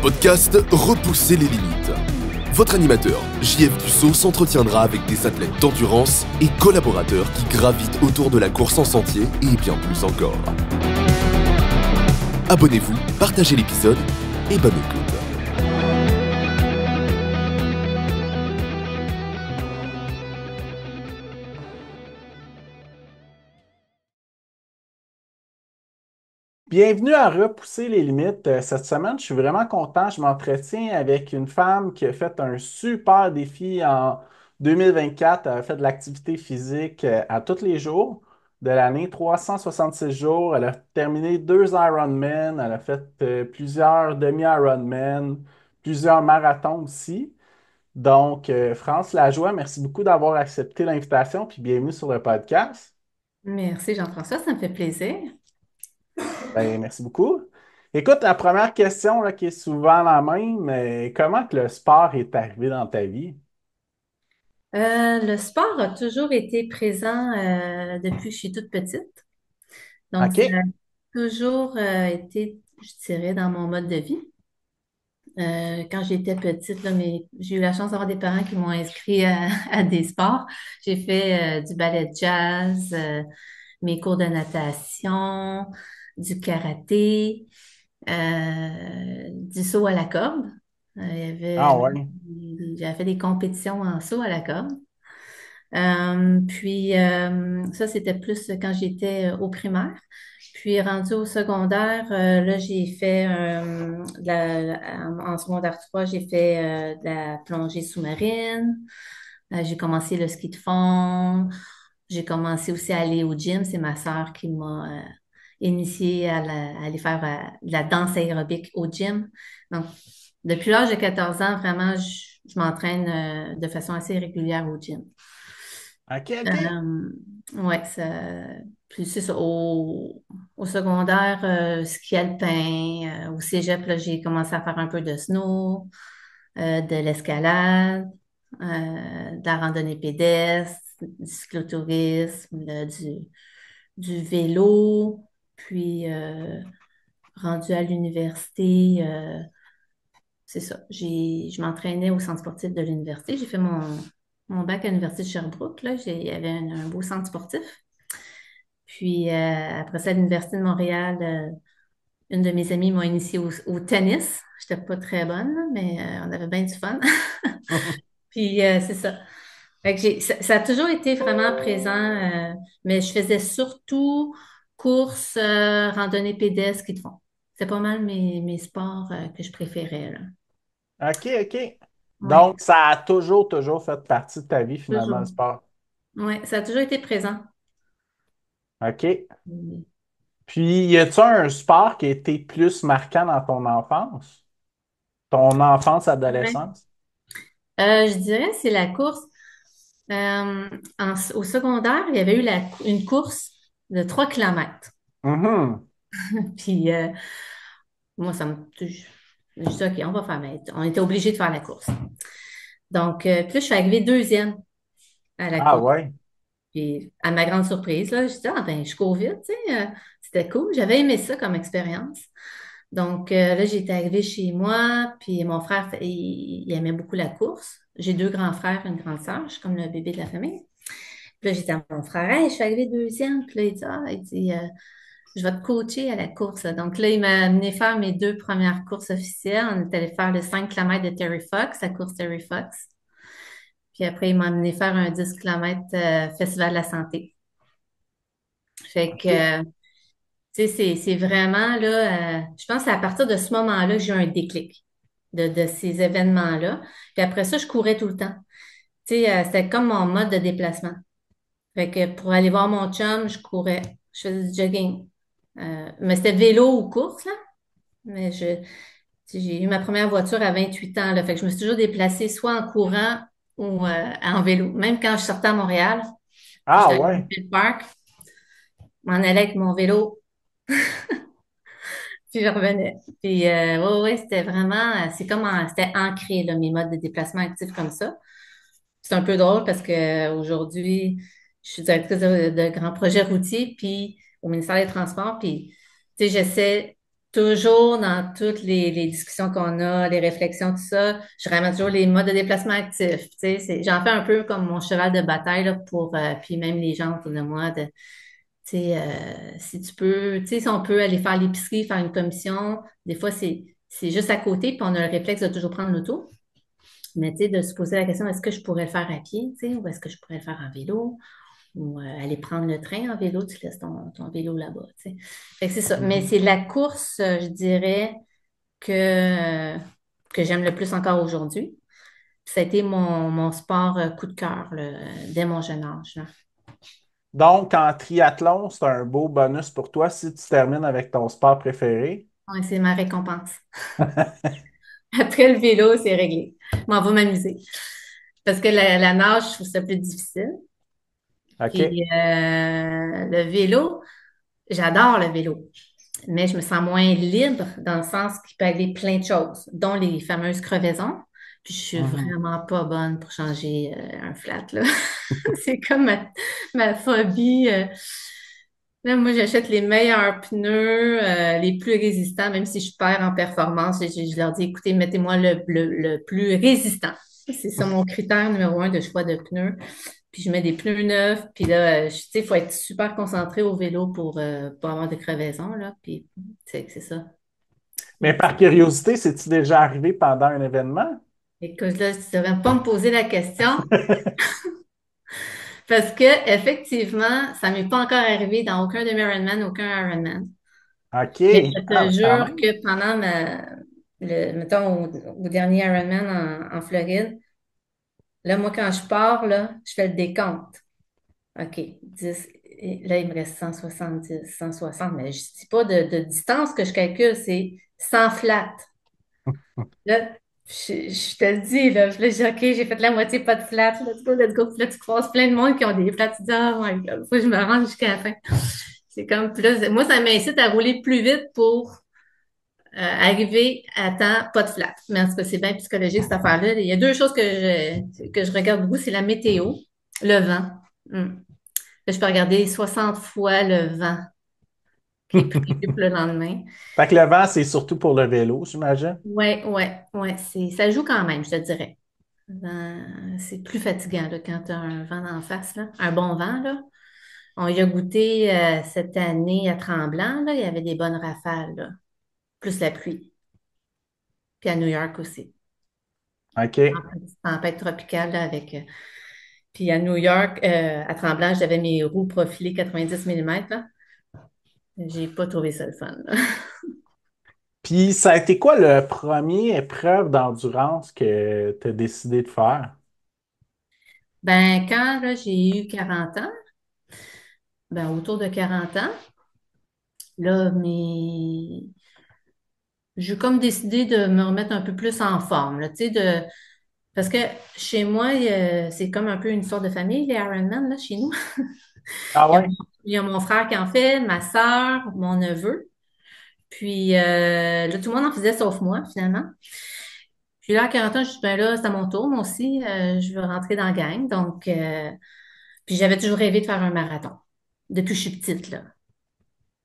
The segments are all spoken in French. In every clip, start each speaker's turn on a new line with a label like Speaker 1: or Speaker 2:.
Speaker 1: podcast Repousser les limites. Votre animateur, JF Dussault, s'entretiendra avec des athlètes d'endurance et collaborateurs qui gravitent autour de la course en sentier et bien plus encore. Abonnez-vous, partagez l'épisode et bonne écoute.
Speaker 2: Bienvenue à Repousser les limites. Cette semaine, je suis vraiment content. Je m'entretiens avec une femme qui a fait un super défi en 2024. Elle a fait de l'activité physique à tous les jours de l'année, 366 jours. Elle a terminé 2 Ironman. Elle a fait plusieurs demi-Ironman, plusieurs marathons aussi. Donc, France Lajoie, merci beaucoup d'avoir accepté l'invitation, puis bienvenue sur le podcast.
Speaker 3: Merci Jean-François, ça me fait plaisir.
Speaker 2: Ben, merci beaucoup. Écoute, la première question là, qui est souvent la même, comment que le sport est arrivé dans ta vie?
Speaker 3: Le sport a toujours été présent depuis que je suis toute petite. Donc, ça
Speaker 2: OK.
Speaker 3: a toujours été, je dirais, dans mon mode de vie. Quand j'étais petite, là, j'ai eu la chance d'avoir des parents qui m'ont inscrit à des sports. J'ai fait du ballet de jazz, mes cours de natation, du karaté, du saut à la corde.
Speaker 2: Ah ouais.
Speaker 3: J'avais fait des compétitions en saut à la corde. Ça, c'était plus quand j'étais au primaire. Puis rendu au secondaire, là, j'ai fait en secondaire 3, j'ai fait de la plongée sous-marine. J'ai commencé le ski de fond. J'ai commencé aussi à aller au gym. C'est ma sœur qui m'a initiée à aller faire de la danse aérobique au gym. Donc, depuis l'âge de 14 ans, vraiment, je m'entraîne de façon assez régulière au gym.
Speaker 2: OK, OK.
Speaker 3: Euh, ouais, puis c'est ça. Au secondaire, ski alpin, au cégep, là, j'ai commencé à faire un peu de snow, de l'escalade, de la randonnée pédestre, du cyclotourisme, du vélo. Puis, rendu à l'université, c'est ça. Je m'entraînais au centre sportif de l'université. J'ai fait mon bac à l'université de Sherbrooke. Là. Il y avait un beau centre sportif. Puis après ça, à l'université de Montréal, une de mes amies m'a initiée au tennis. Je n'étais pas très bonne, là, mais on avait bien du fun. Puis c'est ça. Fait que ça a toujours été vraiment présent, mais je faisais surtout course, randonnée pédestre, ski de fond. C'est pas mal mes sports que je préférais, là.
Speaker 2: OK, OK.
Speaker 3: Oui,
Speaker 2: Donc, ça a toujours fait partie de ta vie, finalement, le
Speaker 3: toujours.
Speaker 2: sport.
Speaker 3: Oui, ça a toujours été présent.
Speaker 2: OK.
Speaker 3: Mm.
Speaker 2: Puis, y a-tu un sport qui a été plus marquant dans ton enfance? Ton enfance,
Speaker 3: Ouais.
Speaker 2: adolescence?
Speaker 3: Je dirais c'est la course. Au secondaire, il y avait eu une course de 3 kilomètres.
Speaker 2: Mhm.
Speaker 3: Puis moi, je dis, OK, on va faire. On était obligés de faire la course. Donc, puis là, je suis arrivée deuxième à la
Speaker 2: Ah
Speaker 3: course.
Speaker 2: ouais.
Speaker 3: Puis, à ma grande surprise, là, je dis, ah ben, je cours vite, tu sais, c'était cool. J'avais aimé ça comme expérience. Donc, là, j'étais arrivée chez moi, puis mon frère, il aimait beaucoup la course. J'ai deux grands frères, une grande sœur, je suis comme le bébé de la famille. Puis là, j'étais à mon frère, hey, je suis arrivée deuxième. Puis là, il dit, je vais te coacher à la course. Donc là, il m'a amené faire mes deux premières courses officielles. On est allé faire le 5 km de Terry Fox, la course Terry Fox. Puis après, il m'a amené faire un 10 km Festival de la santé. Fait que,
Speaker 2: OK.
Speaker 3: tu sais, c'est vraiment là, je pense que c'est à partir de ce moment-là que j'ai eu un déclic de ces événements-là. Puis après ça, je courais tout le temps. Tu sais, c'était comme mon mode de déplacement. Fait que pour aller voir mon chum, je courais. Je faisais du jogging. Mais c'était vélo ou course, là. Mais tu sais, j'ai eu ma première voiture à 28 ans, là. Fait que je me suis toujours déplacée soit en courant ou en vélo. Même quand je sortais à Montréal, puis
Speaker 2: Ah
Speaker 3: j'étais à
Speaker 2: ouais.
Speaker 3: Greenfield Park, je m'en allais avec mon vélo, puis je revenais. Puis, ouais, ouais, c'était vraiment, c'est comme, c'était ancré, là, mes modes de déplacement actifs comme ça. C'est un peu drôle parce que aujourd'hui, je suis directrice de grands projets routiers, puis au ministère des Transports, puis tu sais, j'essaie toujours dans toutes les discussions qu'on a, les réflexions, tout ça, je ramène toujours les modes de déplacement actifs. Tu sais, j'en fais un peu comme mon cheval de bataille là, pour, puis même les gens autour de moi, tu sais, si tu peux, tu sais, si on peut aller faire l'épicerie, faire une commission, des fois c'est juste à côté, puis on a le réflexe de toujours prendre l'auto. Mais tu sais, de se poser la question, est-ce que je pourrais le faire à pied, tu sais, ou est-ce que je pourrais le faire en vélo? Ou aller prendre le train en vélo, tu laisses ton vélo là-bas, tu sais. Fait que c'est ça. Mais
Speaker 2: Mhm.
Speaker 3: c'est la course, je dirais, que j'aime le plus encore aujourd'hui. Ça a été mon sport coup de cœur là, dès mon jeune âge, là.
Speaker 2: Donc, en triathlon, c'est un beau bonus pour toi si tu termines avec ton sport préféré.
Speaker 3: Ouais, c'est ma récompense. Après le vélo, c'est réglé. M'en va m'amuser. Parce que la nage, je trouve ça plus difficile.
Speaker 2: OK.
Speaker 3: Puis le vélo, j'adore le vélo. Mais je me sens moins libre dans le sens qu'il peut arriver plein de choses, dont les fameuses crevaisons. Puis je suis
Speaker 2: Mhm.
Speaker 3: vraiment pas bonne pour changer un flat, là. C'est comme ma phobie. Là, moi, j'achète les meilleurs pneus, les plus résistants, même si je perds en performance. Je leur dis, écoutez, mettez-moi le plus résistant. C'est ça mon critère numéro un de choix de pneus. Puis je mets des pneus neufs. Puis là, tu sais, il faut être super concentré au vélo pour avoir des crevaisons, là. Puis c'est ça.
Speaker 2: Mais par curiosité, c'est-tu déjà arrivé pendant un événement?
Speaker 3: Écoute, là, tu devrais pas me poser la question parce que effectivement, ça m'est pas encore arrivé dans aucun demi-Ironman, aucun Ironman.
Speaker 2: OK.
Speaker 3: Mais je
Speaker 2: Ah,
Speaker 3: te
Speaker 2: quand
Speaker 3: jure
Speaker 2: même.
Speaker 3: que pendant mettons, au dernier Ironman en Floride, là, moi, quand je pars, là, je fais le décompte. OK, 10. Et là, il me reste 170, 160, mais je dis pas de distance que je calcule, c'est 100 flat. Là, je te le dis, là, je dis, OK, j'ai fait la moitié, pas de flat, let's go, let's go. Puis là, tu croises plein de monde qui ont des flats, tu dis, oh my God, faut que je me rende jusqu'à la fin. C'est comme, puis là, moi, ça m'incite à rouler plus vite pour arriver à temps, pas de flat. Mais en tout cas, c'est bien psychologique, cette affaire-là. Il y a deux choses que je regarde beaucoup, c'est la météo, le vent. Là, je peux regarder 60 fois le vent qui est prévu pour le lendemain.
Speaker 2: Fait que le vent, c'est surtout pour le vélo, j'imagine.
Speaker 3: Ouais, ouais, ouais, ça joue quand même, je te dirais. C'est plus fatigant là, quand tu as un vent d'en face, là. Un bon vent, là. On y a goûté cette année à Tremblant, là, il y avait des bonnes rafales, là. Plus la pluie. Puis à New York aussi.
Speaker 2: OK.
Speaker 3: Une petite tempête tropicale là, avec. Puis à New York, à Tremblant, j'avais mes roues profilées 90 mm, là. J'ai pas trouvé ça le fun, là.
Speaker 2: Puis, ça a été quoi le premier épreuve d'endurance que tu as décidé de faire?
Speaker 3: Ben, quand là, j'ai eu 40 ans, ben, autour de 40 ans, là, j'ai comme décidé de me remettre un peu plus en forme, là, tu sais, parce que chez moi, c'est comme un peu une sorte de famille, les Ironman, là, chez nous.
Speaker 2: Ah
Speaker 3: Il y a,
Speaker 2: ouais?
Speaker 3: il y a mon frère qui en fait, ma sœur, mon neveu. Puis là, tout le monde en faisait sauf moi, finalement. Puis là, à 40 ans, je suis ben là, c'est à mon tour, moi aussi. Je veux rentrer dans la gang. Donc, puis j'avais toujours rêvé de faire un marathon. Depuis que je suis petite, là.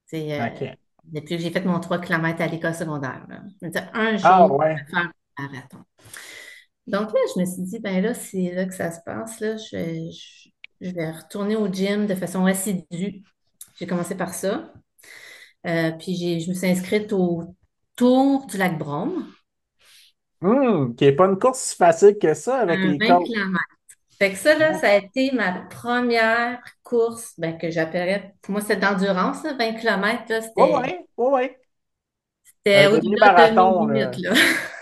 Speaker 3: C'est,
Speaker 2: OK.
Speaker 3: depuis que j'ai fait mon 3 kilomètres à l'école secondaire, là. Je me disais, un
Speaker 2: Ah
Speaker 3: jour, je
Speaker 2: ouais.
Speaker 3: vais faire un marathon. Donc là, je me suis dit, ben là, c'est là que ça se passe, là. Je vais retourner au gym de façon assidue. J'ai commencé par ça. Puis je me suis inscrite au Tour du lac Brome,
Speaker 2: Qui n'est pas une course si facile que ça avec
Speaker 3: un
Speaker 2: les
Speaker 3: 20
Speaker 2: côtes.
Speaker 3: km. Fait que ça, là,
Speaker 2: Ouais,
Speaker 3: ça a été ma première course, ben, que j'appellerais, pour moi, c'était d'endurance, là, 20 km, là,
Speaker 2: ouais,
Speaker 3: c'était
Speaker 2: ouais. Ouais, ouais.
Speaker 3: c'était
Speaker 2: Un
Speaker 3: au-delà de mes
Speaker 2: demi-marathon,
Speaker 3: limites,
Speaker 2: là.
Speaker 3: là.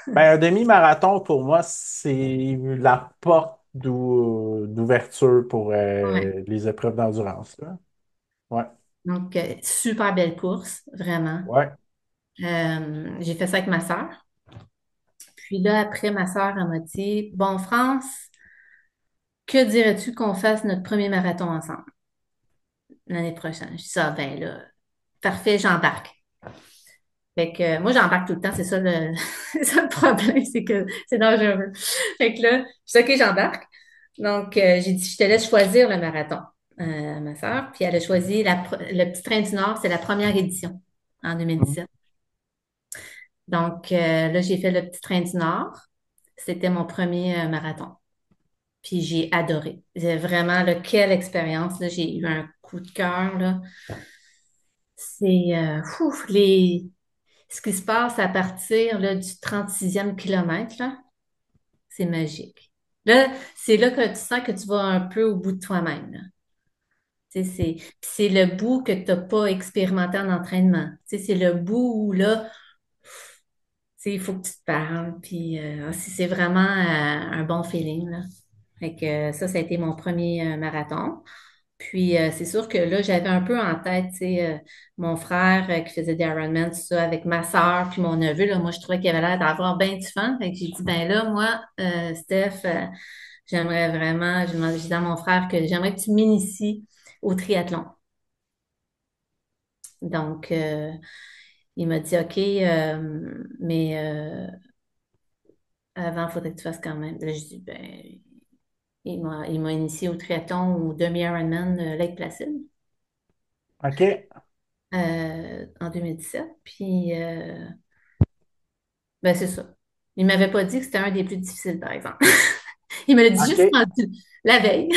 Speaker 2: Ben, un demi-marathon, pour moi, c'est la porte d'ouverture pour
Speaker 3: Ouais.
Speaker 2: les épreuves d'endurance, là. Ouais,
Speaker 3: Donc, super belle course, vraiment.
Speaker 2: ouais.
Speaker 3: J'ai fait ça avec ma sœur. Puis là, après, ma sœur, elle m'a dit, bon, France, que dirais-tu qu'on fasse notre premier marathon ensemble l'année prochaine? Je dis ça, ben là, parfait, j'embarque. Fait que moi, j'embarque tout le temps, c'est ça c'est ça le problème, c'est que c'est dangereux. Fait que là, je dis OK, j'embarque. Donc, j'ai dit, je te laisse choisir le marathon, ma sœur. Puis elle a choisi le Petit Train du Nord, c'est la première édition en
Speaker 2: Mhm.
Speaker 3: 2017. Donc, là, j'ai fait le Petit Train du Nord. C'était mon premier marathon. Puis j'ai adoré. J'ai vraiment, là, quelle expérience, là. J'ai eu un coup de cœur, là. C'est, ce qui se passe à partir, là, du 36e kilomètre, là, c'est magique. Là, c'est là que tu sens que tu vas un peu au bout de toi-même, là. Tu sais, c'est le bout que tu n'as pas expérimenté en entraînement. Tu sais, c'est le bout où, là, tu sais, il faut que tu te parles. Puis, c'est vraiment un bon feeling, là. Fait que ça a été mon premier marathon. Puis c'est sûr que là, j'avais un peu en tête, tu sais, mon frère qui faisait des Ironman, tout ça, avec ma soeur, puis mon neveu, là, moi, je trouvais qu'il avait l'air d'avoir bien du fun. Fait que j'ai dit, ben là, moi, Steph, j'aimerais vraiment, j'ai dit à mon frère que j'aimerais que tu m'inities au triathlon. Donc, il m'a dit, OK, mais avant, il faudrait que tu fasses quand même. Là, je dis, ben, il m'a initié au triathlon au demi-Ironman Lake Placide.
Speaker 2: OK.
Speaker 3: En 2017. Puis, ben, c'est ça. Il m'avait pas dit que c'était un des plus difficiles, par exemple. Il me l'a dit juste
Speaker 2: OK.
Speaker 3: la veille.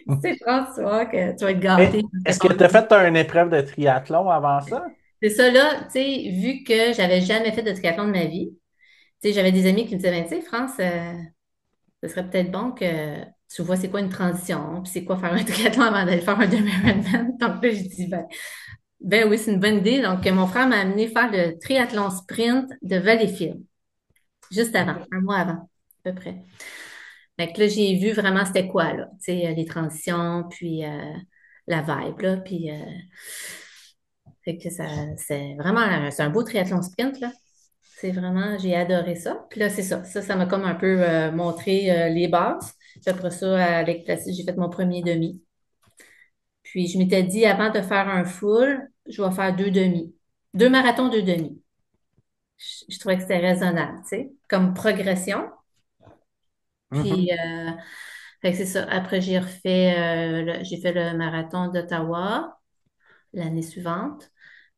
Speaker 3: Tu sais, François, que tu vas être
Speaker 2: Mais
Speaker 3: gâté.
Speaker 2: est-ce que tu as fait une épreuve de triathlon avant ça?
Speaker 3: C'est ça, là, tu sais, vu que j'avais jamais fait de triathlon de ma vie, tu sais, j'avais des amis qui me disaient, ben, tu sais, France, ce serait peut-être bon que tu vois c'est quoi une transition, puis c'est quoi faire un triathlon avant d'aller faire un demi-Ironman. Donc là, je dis, ben oui, c'est une bonne idée. Donc, mon frère m'a amené faire le triathlon sprint de Valleyfield, juste avant,
Speaker 2: OK.
Speaker 3: un mois avant, à peu près. Fait que là, j'ai vu vraiment c'était quoi, là, tu sais, les transitions, puis la vibe, là, puis fait que ça, c'est vraiment, c'est un beau triathlon sprint, là. C'est vraiment, j'ai adoré ça. Puis là, c'est ça. Ça m'a comme un peu montré les bases. Puis après ça, avec Placide, j'ai fait mon premier demi. Puis je m'étais dit, avant de faire un full, je vais faire deux demi. Deux marathons, deux demi. Je trouvais que c'était raisonnable, tu sais, comme progression. Puis,
Speaker 2: Mhm.
Speaker 3: fait que c'est ça. Après, j'ai fait le marathon d'Ottawa l'année suivante,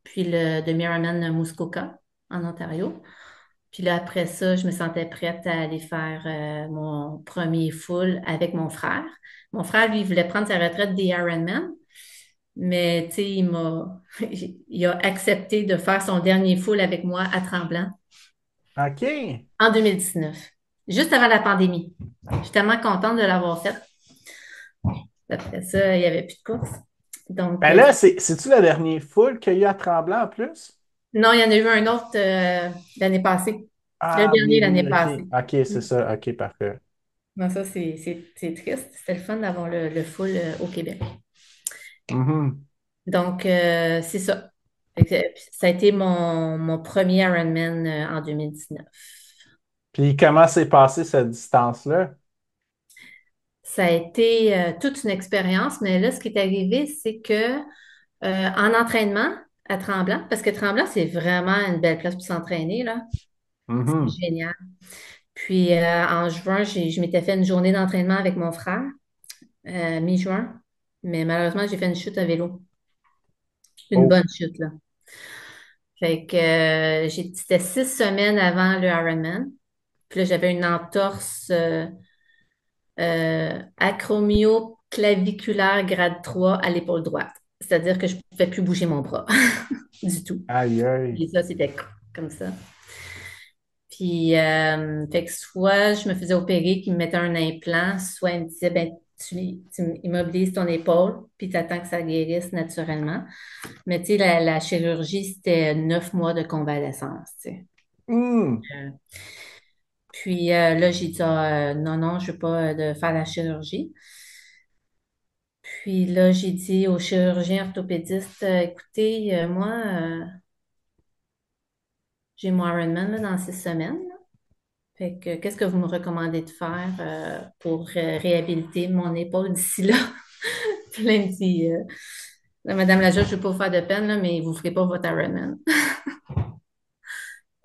Speaker 3: puis le demi-Ironman de Muskoka en Ontario. Puis là, après ça, je me sentais prête à aller faire mon premier full avec mon frère. Mon frère, lui, il voulait prendre sa retraite des Ironman, mais tu sais, il a accepté de faire son dernier full avec moi à Tremblant
Speaker 2: OK.
Speaker 3: en 2019, juste avant la pandémie. Je suis tellement contente de l'avoir fait. Après ça, il n'y avait plus de course. Donc,
Speaker 2: Ben là, c'est-tu le dernier full qu'il y a eu à Tremblant en plus?
Speaker 3: non, il y en a eu un autre l'année passée. Le
Speaker 2: Ah
Speaker 3: dernier
Speaker 2: oui, oui,
Speaker 3: l'année passée.
Speaker 2: OK. OK, c'est ça. OK, parfait.
Speaker 3: Non, ça, c'est triste. C'était le fun d'avoir le full au Québec.
Speaker 2: Mhm.
Speaker 3: Donc, c'est ça. Fait que, ça a été mon premier Ironman en 2019.
Speaker 2: Puis comment s'est passée cette distance-là?
Speaker 3: Ça a été toute une expérience, mais là, ce qui est arrivé, c'est que en entraînement à Tremblant, parce que Tremblant, c'est vraiment une belle place pour s'entraîner, là. C'est
Speaker 2: Mhm.
Speaker 3: génial. Puis en juin, je m'étais fait une journée d'entraînement avec mon frère, mi-juin, mais malheureusement, j'ai fait une chute à vélo. Une
Speaker 2: Oh.
Speaker 3: bonne chute, là. Fait que c'était 6 semaines avant le Ironman. Puis là, j'avais une entorse acromioclaviculaire grade 3 à l'épaule droite. C'est-à-dire que je ne pouvais plus bouger mon bras du tout.
Speaker 2: Aïe, aïe.
Speaker 3: Et ça, c'était comme ça. Puis, fait que soit je me faisais opérer, qu'ils me mettaient un implant, soit ils me disaient, ben, tu immobilises ton épaule, puis tu attends que ça guérisse naturellement. Mais tu sais, la chirurgie, c'était 9 mois de convalescence, tu sais.
Speaker 2: Hmm.
Speaker 3: Euh, Puis là, j'ai dit, non, non, je ne veux pas de faire la chirurgie. Puis là, j'ai dit au chirurgien orthopédiste, écoutez, moi, j'ai mon Ironman là, dans 6 semaines. Fait que qu'est-ce que vous me recommandez de faire pour réhabiliter mon épaule d'ici là? Puis là, il me dit, là, Madame la juge, je ne veux pas vous faire de peine, là, mais vous ne ferez pas votre Ironman.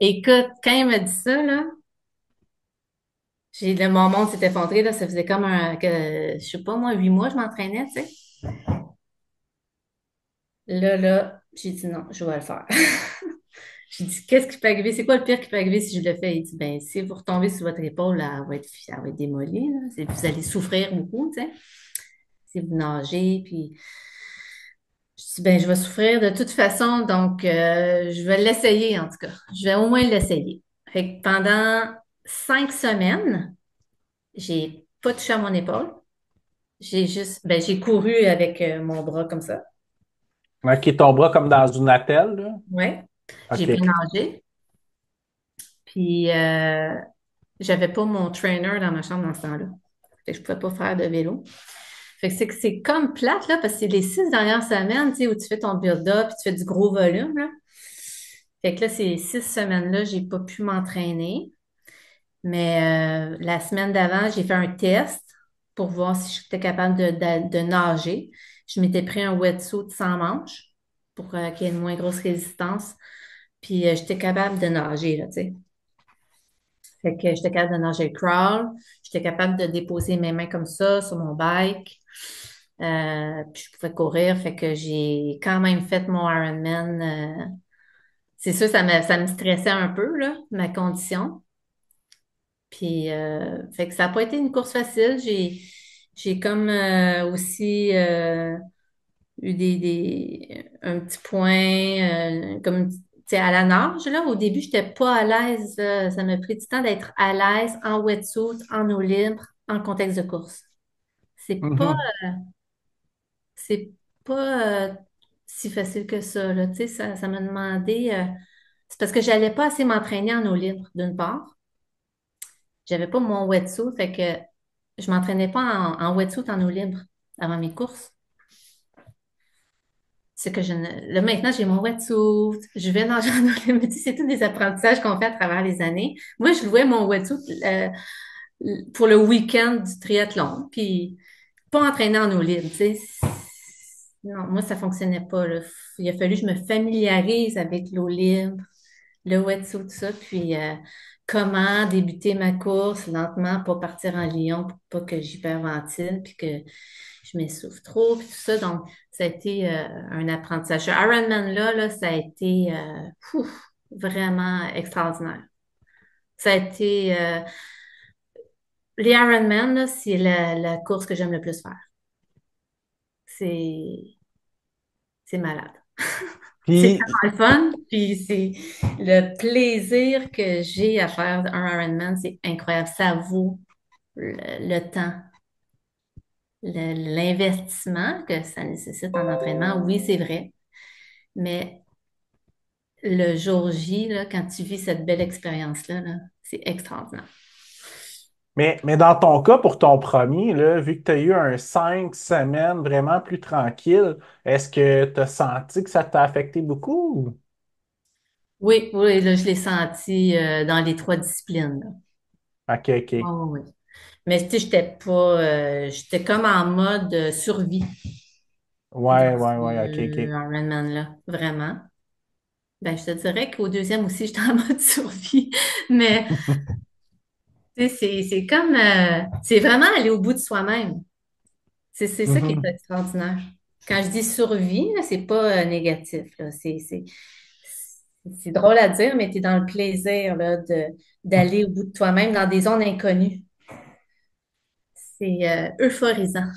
Speaker 3: Écoute, quand il m'a dit ça, là, mon monde s'est effondré, là, ça faisait comme je sais pas, moi, 8 mois, je m'entraînais, tu sais. Là, j'ai dit non, je vais le faire. J'ai dit, qu'est-ce qui peut arriver? C'est quoi le pire qui peut arriver si je le fais? Il dit, ben, si vous retombez sur votre épaule, elle va être démolie, là. Vous allez souffrir beaucoup, tu sais. Si vous nagez, puis je dis, ben, je vais souffrir de toute façon, donc je vais l'essayer, en tout cas. Je vais au moins l'essayer. Fait que pendant 5 semaines, j'ai pas touché à mon épaule. J'ai couru avec mon bras comme ça.
Speaker 2: OK, ton bras comme dans une attelle, là.
Speaker 3: Ouais. J'ai pas
Speaker 2: OK.
Speaker 3: nagé. Puis, j'avais pas mon trainer dans ma chambre dans ce temps-là. Fait que je pouvais pas faire de vélo. Fait que c'est comme plate, là, parce que c'est les 6 dernières semaines, tu sais, où tu fais ton build-up puis tu fais du gros volume, là. Fait que là, ces 6 semaines-là, j'ai pas pu m'entraîner. Mais la semaine d'avant, j'ai fait un test pour voir si j'étais capable de nager. Je m'étais pris un wetsuit sans manches pour qu'il y ait une moins grosse résistance. Puis j'étais capable de nager, là, tu sais. Fait que j'étais capable de nager le crawl. J'étais capable de déposer mes mains comme ça sur mon bike. Puis je pouvais courir. Fait que j'ai quand même fait mon Ironman. C'est sûr, ça me stressait un peu, là, ma condition. Puis, fait que ça n'a pas été une course facile. J'ai comme aussi eu un petit point, comme, tu sais, à la nage, là. Au début, je n'étais pas à l'aise. Ça m'a pris du temps d'être à l'aise en wetsuit, en eau libre, en contexte de course. C'est pas,
Speaker 2: Mhm.
Speaker 3: c'est pas si facile que ça, là. Tu sais, ça m'a demandé. C'est parce que j'allais pas assez m'entraîner en eau libre, d'une part. J'avais pas mon wetsuit, fait que je m'entraînais pas en wetsuit en eau libre avant mes courses. C'est que là, maintenant, j'ai mon wetsuit, je vais nager en eau libre. Mais tu sais, c'est tous des apprentissages qu'on fait à travers les années. Moi, je louais mon wetsuit pour le week-end du triathlon, puis pas entraîner en eau libre, tu sais. Non, moi, ça fonctionnait pas, là. Il a fallu que je me familiarise avec l'eau libre, le wetsuit, tout ça, puis comment débuter ma course lentement, pas partir en lion pour pas que j'hyperventile, puis que je m'essouffle trop, puis tout ça. Donc, ça a été un apprentissage. Ce Ironman-là, là, ça a été vraiment extraordinaire. Ça a été... les Ironman, là, c'est la course que j'aime le plus faire. C'est c'est malade. C'est
Speaker 2: Puis,
Speaker 3: tellement le fun, puis c'est le plaisir que j'ai à faire un Ironman, c'est incroyable. Ça vaut le temps, l'investissement que ça nécessite en entraînement. Oui, c'est vrai, mais le jour J, là, quand tu vis cette belle expérience-là, là, c'est extraordinaire.
Speaker 2: mais dans ton cas, pour ton premier, là, vu que tu as eu un 5 semaines vraiment plus tranquille, est-ce que tu as senti que ça t'a affecté beaucoup?
Speaker 3: Oui, oui, là, je l'ai senti dans les trois disciplines, là.
Speaker 2: OK,
Speaker 3: Ah
Speaker 2: OK.
Speaker 3: oui, oui. Mais tu sais, j'étais comme en mode survie
Speaker 2: Ouais,
Speaker 3: dans
Speaker 2: ouais,
Speaker 3: ce
Speaker 2: ouais, OK, OK.
Speaker 3: Ironman-là, vraiment. Ben, je te dirais qu'au deuxième aussi, j'étais en mode survie. Mais tu sais, c'est comme, c'est vraiment aller au bout de soi-même. C'est ça qui est
Speaker 2: Mhm.
Speaker 3: extraordinaire. Quand je dis survie, là, c'est pas négatif, là. C'est drôle à dire, mais tu es dans le plaisir, là, d'aller au bout de toi-même dans des zones inconnues. C'est euphorisant.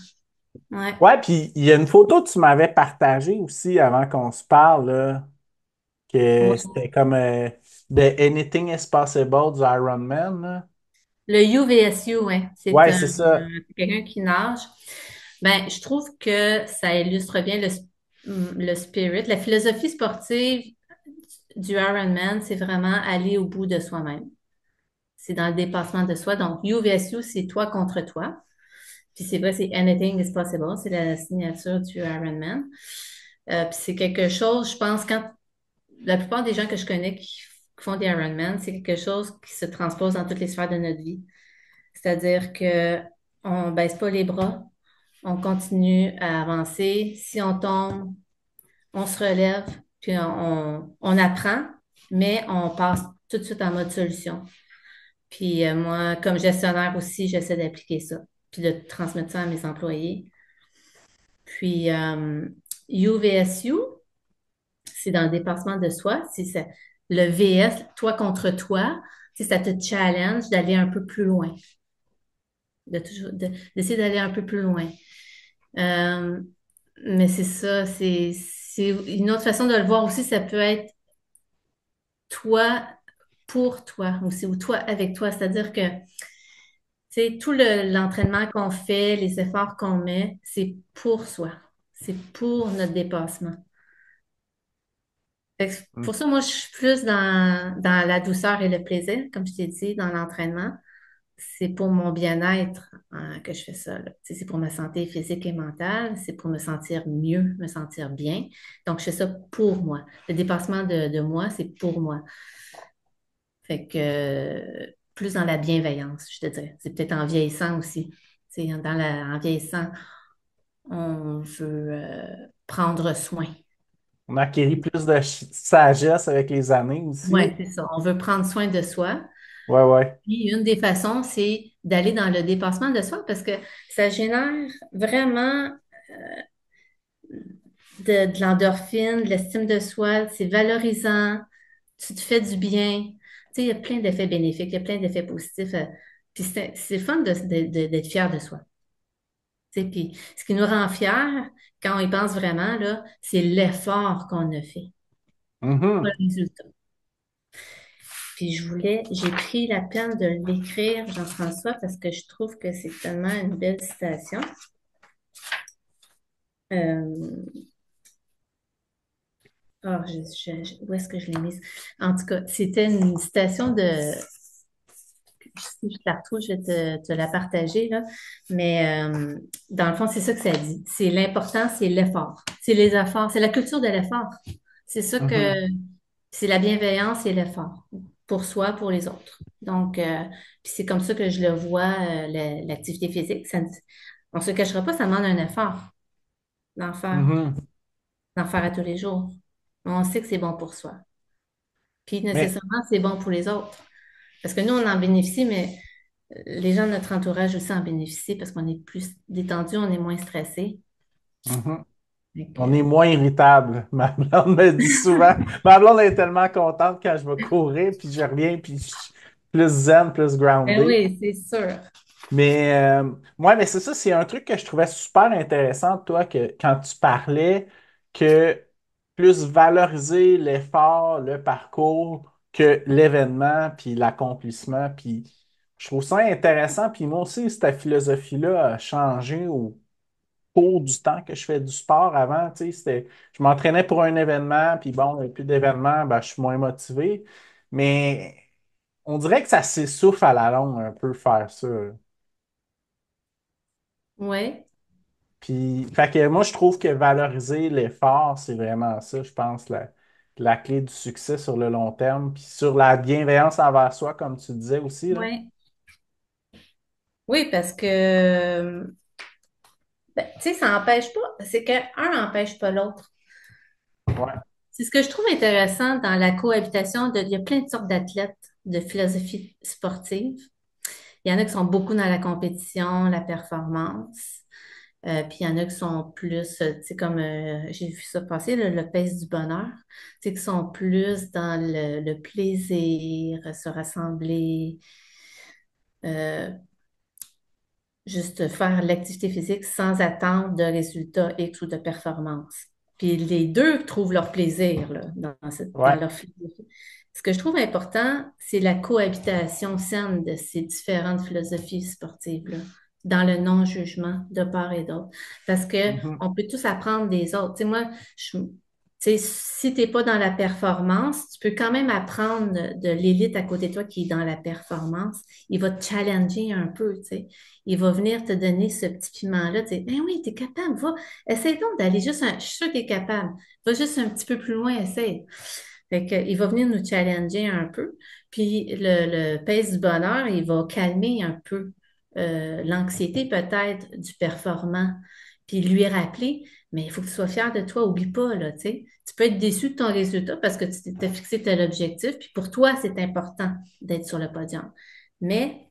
Speaker 3: Ouais.
Speaker 2: Ouais, puis il y a une photo que tu m'avais partagée aussi avant qu'on se parle, là, que
Speaker 3: Ouais.
Speaker 2: c'était comme The Anything is Possible du Iron Man, là.
Speaker 3: Le UVSU, ouais.
Speaker 2: Ouais, c'est ça.
Speaker 3: C'est quelqu'un qui nage. Ben, je trouve que ça illustre bien le spirit. La philosophie sportive du Ironman, c'est vraiment aller au bout de soi-même. C'est dans le dépassement de soi. Donc, you vs you, c'est toi contre toi. Puis c'est vrai, c'est anything is possible. C'est la signature du Ironman. Puis c'est quelque chose, je pense, quand la plupart des gens que je connais qui font des Ironman, c'est quelque chose qui se transpose dans toutes les sphères de notre vie. C'est-à-dire que on baisse pas les bras, on continue à avancer. Si on tombe, on se relève, puis on apprend, mais on passe tout de suite en mode solution. Puis moi, comme gestionnaire aussi, j'essaie d'appliquer ça, puis de transmettre ça à mes employés. Puis UVSU, c'est dans le dépassement de soi. Le VS, toi contre toi, ça te challenge d'aller un peu plus loin, d'essayer d'aller un peu plus loin. Euh, mais c'est ça, c'est une autre façon de le voir aussi, ça peut être toi pour toi aussi, ou toi avec toi. C'est-à-dire que, tout l'entraînement qu'on fait, les efforts qu'on met, c'est pour soi. C'est pour notre dépassement. Fait que
Speaker 2: Mm.
Speaker 3: pour ça, moi, je suis plus dans la douceur et le plaisir, comme je t'ai dit, dans l'entraînement. C'est pour mon bien-être que je fais ça, là. C'est pour ma santé physique et mentale, c'est pour me sentir mieux, me sentir bien. Donc, je fais ça pour moi. Le dépassement de moi, c'est pour moi. Fait que plus dans la bienveillance, je te dirais. C'est peut-être en vieillissant aussi. En vieillissant, on veut prendre soin.
Speaker 2: On acquérit plus de sagesse avec les années
Speaker 3: Oui,
Speaker 2: aussi.
Speaker 3: c'est ça. On veut prendre soin de soi.
Speaker 2: Ouais, ouais.
Speaker 3: Puis une des façons, c'est d'aller dans le dépassement de soi parce que ça génère vraiment de l'endorphine, de l'estime de soi, c'est valorisant, tu te fais du bien. Il y a plein d'effets bénéfiques, il y a plein d'effets positifs. Puis c'est fun d'être fier de soi. Puis ce qui nous rend fiers, quand on y pense vraiment, là, c'est l'effort qu'on a fait, pas
Speaker 2: Mhm.
Speaker 3: le résultat. Puis j'ai pris la peine de l'écrire, Jean-François, parce que je trouve que c'est tellement une belle citation. Euh, où est-ce que je l'ai mise? En tout cas, c'était une citation si je la retrouve, je vais te la partager, là. Mais dans le fond, c'est ça que ça dit. C'est l'important, c'est l'effort. C'est les efforts. C'est la culture de l'effort. C'est ça que
Speaker 2: Mhm.
Speaker 3: c'est la bienveillance et l'effort pour soi, pour les autres. Donc, puis c'est comme ça que je le vois, l'activité physique. On ne se cachera pas, ça demande un effort d'en faire,
Speaker 2: Mhm.
Speaker 3: d'en faire à tous les jours. On sait que c'est bon pour soi. Puis
Speaker 2: Mais
Speaker 3: nécessairement, c'est bon pour les autres. Parce que nous, on en bénéficie, mais les gens de notre entourage aussi en bénéficient parce qu'on est plus détendu, on est moins stressé.
Speaker 2: mhm.
Speaker 3: Fait que,
Speaker 2: On est moins irritable. Ma blonde me dit souvent. Ma blonde est tellement contente quand je vais courir, puis je reviens, puis je suis plus zen, plus
Speaker 3: ben
Speaker 2: groundé.
Speaker 3: oui, c'est sûr.
Speaker 2: Mais ouais, mais c'est ça, c'est un truc que je trouvais super intéressant, toi, que quand tu parlais que plus valoriser l'effort, le parcours que l'événement, puis l'accomplissement. Puis je trouve ça intéressant. Puis moi aussi, cette philosophie-là a changé au cours du temps que je fais du sport. Avant, tu sais, je m'entraînais pour un événement, puis bon, il n'y a plus d'événement, ben, je suis moins motivé. Mais on dirait que ça s'essouffle à la longue un peu faire ça.
Speaker 3: Oui,
Speaker 2: Puis, fait que moi, je trouve que valoriser l'effort, c'est vraiment ça, je pense, la clé du succès sur le long terme. Puis sur la bienveillance envers soi, comme tu disais aussi, là.
Speaker 3: oui. Oui, parce que, ben, ça n'empêche pas, c'est qu'un n'empêche pas l'autre.
Speaker 2: Ouais.
Speaker 3: C'est ce que je trouve intéressant dans la cohabitation il y a plein de sortes d'athlètes de philosophie sportive. Il y en a qui sont beaucoup dans la compétition, la performance. Puis il y en a qui sont plus, comme j'ai vu ça passer, le pace du bonheur, qui sont plus dans le plaisir, se rassembler, euh, juste faire l'activité physique sans attendre de résultats X ou de performance. Puis les deux trouvent leur plaisir là, dans
Speaker 2: Ouais.
Speaker 3: leur philosophie. Ce que je trouve important, c'est la cohabitation saine de ces différentes philosophies sportives-là, dans le non-jugement de part et d'autre. Parce que
Speaker 2: Mhm.
Speaker 3: on peut tous apprendre des autres. Tu sais, moi, si tu n'es pas dans la performance, tu peux quand même apprendre de l'élite à côté de toi qui est dans la performance. Il va te challenger un peu, tu sais. Il va venir te donner ce petit piment-là, tu sais, ben oui, tu es capable, va, essaie donc d'aller je suis sûre que tu es capable, va juste un petit peu plus loin, essaie. Fait que, il va venir nous challenger un peu, puis le pace du bonheur, il va calmer un peu l'anxiété peut-être du performant, puis lui rappeler, mais il faut que tu sois fier de toi, oublie pas, là, tu sais. Tu peux être déçu de ton résultat parce que tu t'es fixé tel objectif, puis pour toi, c'est important d'être sur le podium. Mais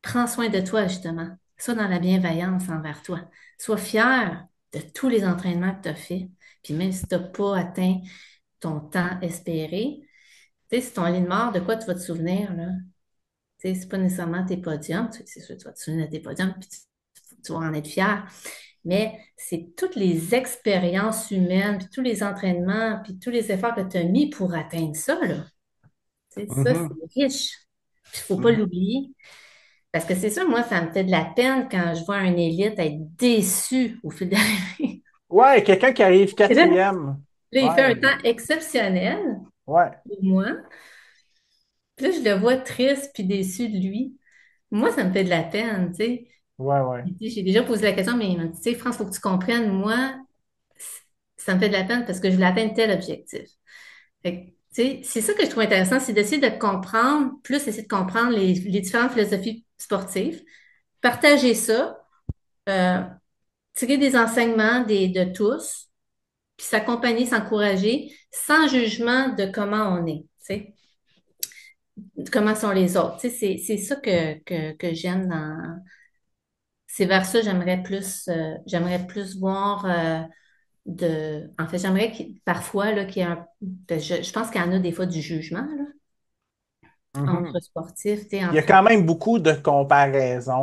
Speaker 3: prends soin de toi, justement. Sois dans la bienveillance envers toi. Sois fier de tous les entraînements que tu as faits. Puis même si tu n'as pas atteint ton temps espéré. Tu sais, si ton lit de mort, de quoi tu vas te souvenir, là? Tu sais, c'est pas nécessairement tes podiums. C'est sûr, tu vas te souvenir de tes podiums, puis tu vas en être fier. Mais c'est toutes les expériences humaines, puis tous les entraînements, puis tous les efforts que tu as mis pour atteindre ça, là. Tu sais, ça, c'est
Speaker 2: Mhm.
Speaker 3: riche. Puis il faut pas
Speaker 2: Mhm.
Speaker 3: l'oublier. Parce que c'est sûr, moi, ça me fait de la peine quand je vois un élite être déçu au fil de l'année.
Speaker 2: Ouais, quelqu'un qui arrive
Speaker 3: Et là,
Speaker 2: quatrième.
Speaker 3: il fait
Speaker 2: Ouais,
Speaker 3: un temps exceptionnel
Speaker 2: ouais,
Speaker 3: pour moi. Puis là, je le vois triste puis déçu de lui. Moi, ça me fait de la peine, tu sais.
Speaker 2: ouais, ouais.
Speaker 3: Puis, tu sais, j'ai déjà posé la question, mais il m'a dit, tu sais, France, il faut que tu comprennes, moi, c- ça me fait de la peine parce que je voulais atteindre tel objectif. Fait que, tu sais, c'est ça que je trouve intéressant, c'est d'essayer de comprendre, plus essayer de comprendre les différentes philosophies sportives, partager ça, euh, tirer des enseignements de tous, puis s'accompagner, s'encourager, sans jugement de comment on est, tu sais, comment sont les autres. Tu sais, c'est ça que j'aime dans. C'est vers ça j'aimerais plus voir en fait, j'aimerais parfois là, qu'il y ait ben, je pense qu'il y en a des fois du jugement là,
Speaker 2: Mhm.
Speaker 3: entre sportifs, tu sais,
Speaker 2: Il y a
Speaker 3: entre.
Speaker 2: quand même beaucoup de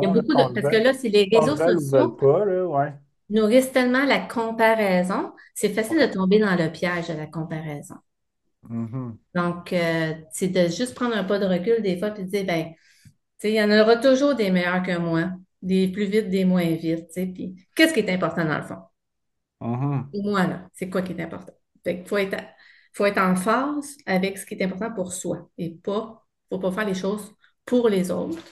Speaker 3: Il y
Speaker 2: comparaisons,
Speaker 3: a
Speaker 2: là,
Speaker 3: beaucoup de. Parce que là, c'est les
Speaker 2: qu'on
Speaker 3: réseaux
Speaker 2: le veuille ou le veuille
Speaker 3: sociaux
Speaker 2: pas, là, ouais.
Speaker 3: nourrissent tellement la comparaison, c'est facile de
Speaker 2: Ouais.
Speaker 3: tomber dans le piège de la comparaison.
Speaker 2: Mhm.
Speaker 3: Donc, c'est de juste prendre un pas de recul des fois et de dire, ben, tu sais, il y en aura toujours des meilleurs que moi, des plus vite, des moins vite, tu sais, puis qu'est-ce qui est important dans le fond?
Speaker 2: Mhm.
Speaker 3: Pour moi, là, c'est quoi qui est important? Fait qu'il faut être en phase avec ce qui est important pour soi et faut pas faire les choses pour les autres,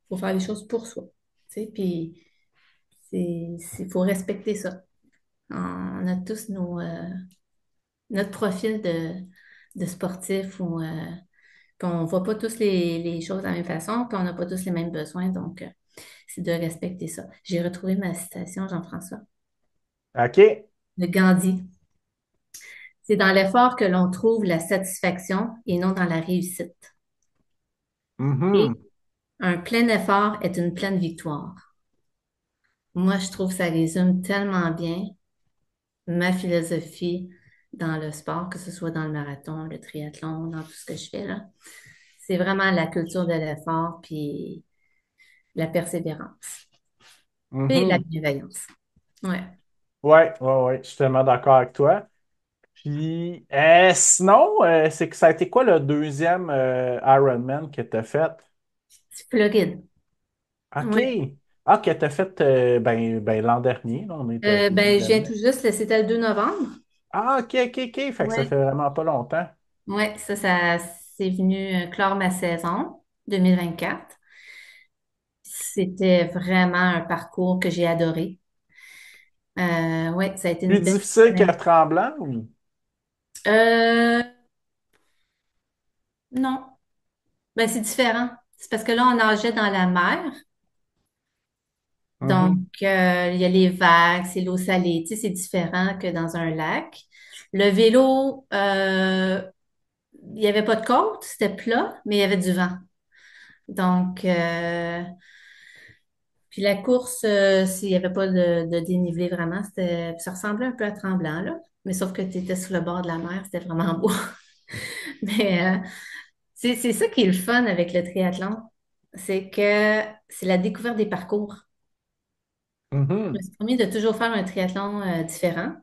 Speaker 3: faut faire les choses pour soi, tu sais, puis faut respecter ça. On a tous notre profil de sportif ou puis on voit pas tous les choses de la même façon, puis on n'a pas tous les mêmes besoins, donc c'est de respecter ça. J'ai retrouvé ma citation, Jean-François,
Speaker 2: OK.
Speaker 3: de Gandhi. C'est dans l'effort que l'on trouve la satisfaction et non dans la réussite. Et
Speaker 2: Mhm.
Speaker 3: un plein effort est une pleine victoire. Moi, je trouve que ça résume tellement bien ma philosophie dans le sport, que ce soit dans le marathon, le triathlon, dans tout ce que je fais là. C'est vraiment la culture de l'effort puis la persévérance et la
Speaker 2: Mhm.
Speaker 3: bienveillance. Ouais.
Speaker 2: Ouais, ouais, ouais, je suis tellement d'accord avec toi. Puis, sinon, c'est que ça a été quoi le deuxième Ironman que tu as fait?
Speaker 3: Floride.
Speaker 2: OK.
Speaker 3: Ouais.
Speaker 2: Ah, que tu as fait ben, l'an dernier, là, on est début
Speaker 3: Ben, je viens
Speaker 2: d'année.
Speaker 3: tout juste, c'était le 2 novembre.
Speaker 2: Ah, OK, OK, OK. Fait que ça
Speaker 3: Ouais.
Speaker 2: fait vraiment pas longtemps.
Speaker 3: Ouais, ça c'est venu clore ma saison 2024. C'était vraiment un parcours que j'ai adoré. Ouais, ça a été
Speaker 2: Plus
Speaker 3: une belle
Speaker 2: difficile que
Speaker 3: année.
Speaker 2: Tremblant, oui.
Speaker 3: Euh, non, ben c'est différent. C'est parce que là, on nageait dans la mer. Donc,
Speaker 2: Mhm.
Speaker 3: il y a les vagues, c'est l'eau salée. Tu sais, c'est différent que dans un lac. Le vélo, il n'y avait pas de côte, c'était plat, mais il y avait du vent. Donc, puis la course, s'il n'y avait pas de dénivelé vraiment, ça ressemblait un peu à Tremblant, là. Mais sauf que tu étais sur le bord de la mer, c'était vraiment beau. Mais c'est ça qui est le fun avec le triathlon. C'est que c'est la découverte des parcours. Je me
Speaker 2: Mhm.
Speaker 3: suis promis de toujours faire un triathlon différent.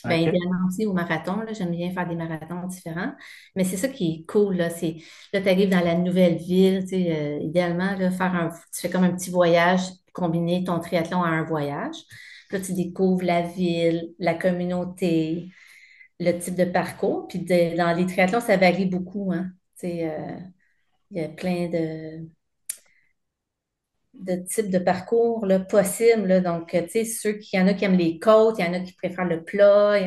Speaker 3: Ben,
Speaker 2: OK.
Speaker 3: idéalement aussi au marathon, là, j'aime bien faire des marathons différents. Mais c'est ça qui est cool, là. Là, tu arrives dans la nouvelle ville, tu sais, idéalement, là, tu fais comme un petit voyage, combiner ton triathlon à un voyage. Puis là, tu découvres la ville, la communauté, le type de parcours. Puis dans les triathlons, ça varie beaucoup, hein. Tu sais, il y a plein de types de parcours là, possibles. Là. Donc, tu sais, il y en a qui aiment les côtes, il y en a qui préfèrent le plat.